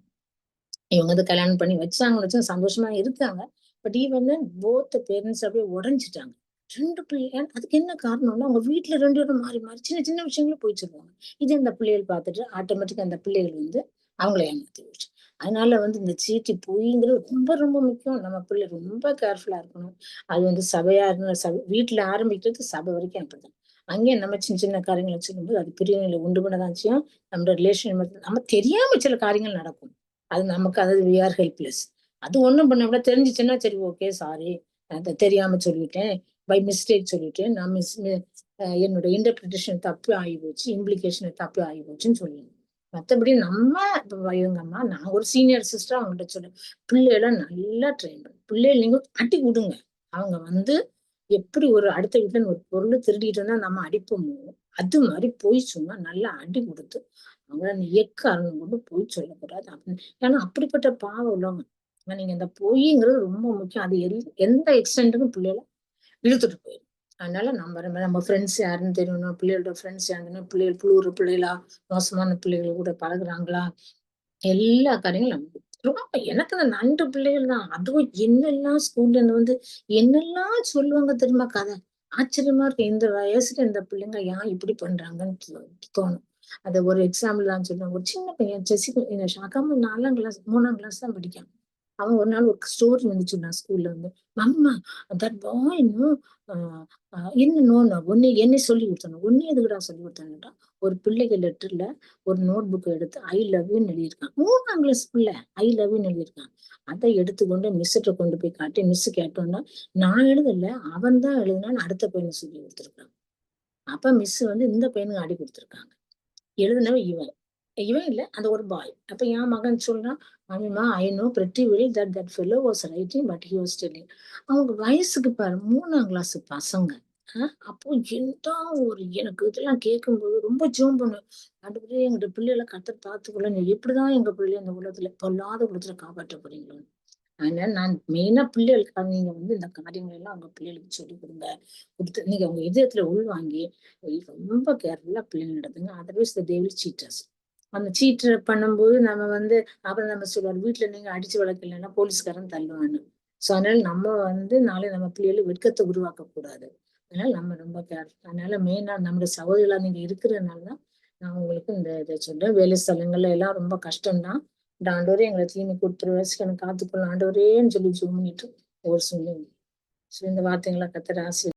இவங்க வந்து கல்யாணம் பண்ணி வச்சாங்க சந்தோஷமா இருக்காங்க. பட் ஈவன் போத் பேரண்ட்ஸ் அப்படியே உடஞ்சிட்டாங்க. 2 பிள்ளை. அதுக்கு என்ன காரணம்னா அவங்க வீட்டுல 2 பேரும் மாறி சின்ன சின்ன விஷயங்களும் போய் சொல்லுவாங்க. இது அந்த பிள்ளைகள் பார்த்துட்டு ஆட்டோமேட்டிக்கா அந்த பிள்ளைகள் வந்து அவங்கள ஏமாத்தி வச்சு. அதனால வந்து இந்த சீட்டி பொய்ங்கிறது ரொம்ப ரொம்ப முக்கியம். நம்ம பிள்ளை ரொம்ப கேர்ஃபுல்லா இருக்கணும். அது வந்து சபையா இருந்தாலும் வீட்டுல ஆரம்பிக்கிறது சபை வரைக்கும் அப்படிதான். அங்கேயும் நம்ம சின்ன சின்ன காரியங்களை சொல்லும்போது அது பிரிவுகளை உண்டு பண்ணதான் செய்யும். நம்மளோட ரிலேஷன் நம்ம தெரியாம சில காரியங்கள் நடக்கும். அது நமக்கு அதாவது we are helpless. அது ஒண்ணும் பண்ண விட தெரிஞ்சிச்சுன்னா சரி ஓகே சாரி, அதை தெரியாம சொல்லிட்டேன், பை மிஸ்டேக் சொல்லிட்டேன், நான் என்னோட இன்டர்பிரிட்டேஷன் தப்பு ஆகி போச்சு, இம்ப்ளிகேஷன் தப்பு ஆகி போச்சுன்னு சொல்லுவேன். மற்றபடி நம்ம இவங்க அம்மா, நான் ஒரு சீனியர் சிஸ்டர் அவங்ககிட்ட சொல்லுவேன், பிள்ளைகளை நல்லா ட்ரெயின் பண்ணு. பிள்ளைகள் நீங்க அடி விடுங்க. அவங்க வந்து எப்படி ஒரு அடுத்த வீட்டுல ஒரு பொருள் திருடிட்டு இருந்தா நம்ம அடிப்போமோ அது மாதிரி போய் சொன்னா நல்லா அடி கொடுத்து அவங்கள எக்காரணம் கொண்டு போய் சொல்லக்கூடாது அப்படின்னு. ஏன்னா அப்படிப்பட்ட பாவம் உள்ளவங்க. நீங்க இந்த பொய்ங்கிறது ரொம்ப முக்கியம். அது எந்த எக்ஸ்டென்ட்டுக்கும் பிள்ளைகளை இழுத்துட்டு போயிடும். அதனால நம்ம ஃப்ரெண்ட்ஸ் யாருன்னு தெரியணும், பிள்ளைகளோட ஃப்ரெண்ட்ஸ் யாருன்னு, பிள்ளைகள் புழுவுற பிள்ளைகளா, மோசமான பிள்ளைகள் கூட பழகுறாங்களா, எல்லா காரியங்களும் ரொம்ப எனக்கு அந்த 2 பிள்ளைகள் தான். அதுவும் என்னெல்லாம் ஸ்கூல்ல இருந்து வந்து என்னெல்லாம் சொல்லுவாங்க தெரியுமா கதை. ஆச்சரியமா இருக்கு, இந்த வயசுல இந்த பிள்ளைங்க ஏன் இப்படி பண்றாங்கன்னு தோணும். அத ஒரு எக்ஸாம்பிள் தான் சொல்லுவாங்க. ஒரு சின்ன பையன் ஷாக்காம 4ஆம் கிளாஸ் 3ஆம் கிளாஸ் தான் படிக்கான். அவன் ஒரு நாள் ஒரு ஸ்டோரி வந்து சொன்னான் ஸ்கூல்ல வந்து, மம்மா தட் பாய் என்ன ஒன்னு என்னை சொல்லி கொடுத்தாங்க. ஒன்னு எதுக்குடா சொல்லி கொடுத்தாங்கட்டா, ஒரு பிள்ளைகள் லெட்டர்ல ஒரு நோட் புக் எடுத்து ஐ லவ் யூன்னு எழுதியிருக்கான். 3ஆம் கிளாஸ் பிள்ளை ஐ லவ் யூன்னு எழுதியிருக்கான். அதை எடுத்துக்கொண்டு மிஸ்ஸிட்ட கொண்டு போய் காட்டி, மிஸ் கேட்டோம்னா நான் எழுதல அவன் தான் எழுதினான்னு அடுத்த பையனை சொல்லி கொடுத்துருக்கான். அப்ப மிஸ் வந்து இந்த பையனுக்கு அடி கொடுத்துருக்காங்க. எழுதினவன் இவன் இல்ல அந்த ஒரு பாய். அப்ப என் மகன் சொல்றான், மம்மிமா I know pretty well that fellow was writing but he was telling. அவங்க வயசுக்கு பாரு 3ஆம் கிளாஸ் பசங்க. அப்போ எந்த ஒரு எனக்கு இதெல்லாம் கேட்கும்போது ரொம்ப ஜோம் பண்ணுவேன். அடுத்து எங்கிட்ட பிள்ளைகளை கத்த பார்த்துக்கொள்ள, நீ எப்படிதான் எங்க பிள்ளைய இந்த உலகத்துல பொல்லாத உலகத்துல காப்பாற்ற போறீங்களோ. அதனால நான் மெயினா பிள்ளைகளுக்காக நீங்க வந்து இந்த காரியங்கள் எல்லாம் உங்க பிள்ளைகளுக்கு சொல்லிக் கொடுங்க. கொடுத்து நீங்க உங்க இதயத்துல உள்வாங்கி ரொம்ப கேர்ஃபுல்லா பிள்ளைங்க நடத்துங்க. Otherwise the devil cheaters. அந்த சீட்டர் பண்ணும்போது நம்ம வந்து அப்புறம் நம்ம சொல்லுவார் வீட்டுல நீங்க அடிச்சு வளர்க்கலைன்னா போலீஸ்காரன் தள்ளுவான்னு. ஸோ அதனால நம்ம வந்து நாளை நம்ம பிள்ளைகளுக்கு வெட்கத்தை உருவாக்க கூடாது. அதனால நம்ம ரொம்ப கேர்ஃபுல். அதனால மெயினா நம்முடைய சகோதரிகளா நீங்க இருக்கிறதுனாலதான் நான் உங்களுக்கு இந்த இதை சொல்றேன். வேலை ஸ்தலங்கள்ல எல்லாம் ரொம்ப கஷ்டம்தான். இந்த ஆண்டவரே எங்களை தீமை கொடுத்துரு எனக்கு காத்துக்கொள்ள ஆண்டவரேன்னு சொல்லி ஜூம் பண்ணிட்டு ஒரு சொல்லி. ஸோ இந்த வார்த்தைகளை கத்தர் ஆசீர்வதிப்பார்.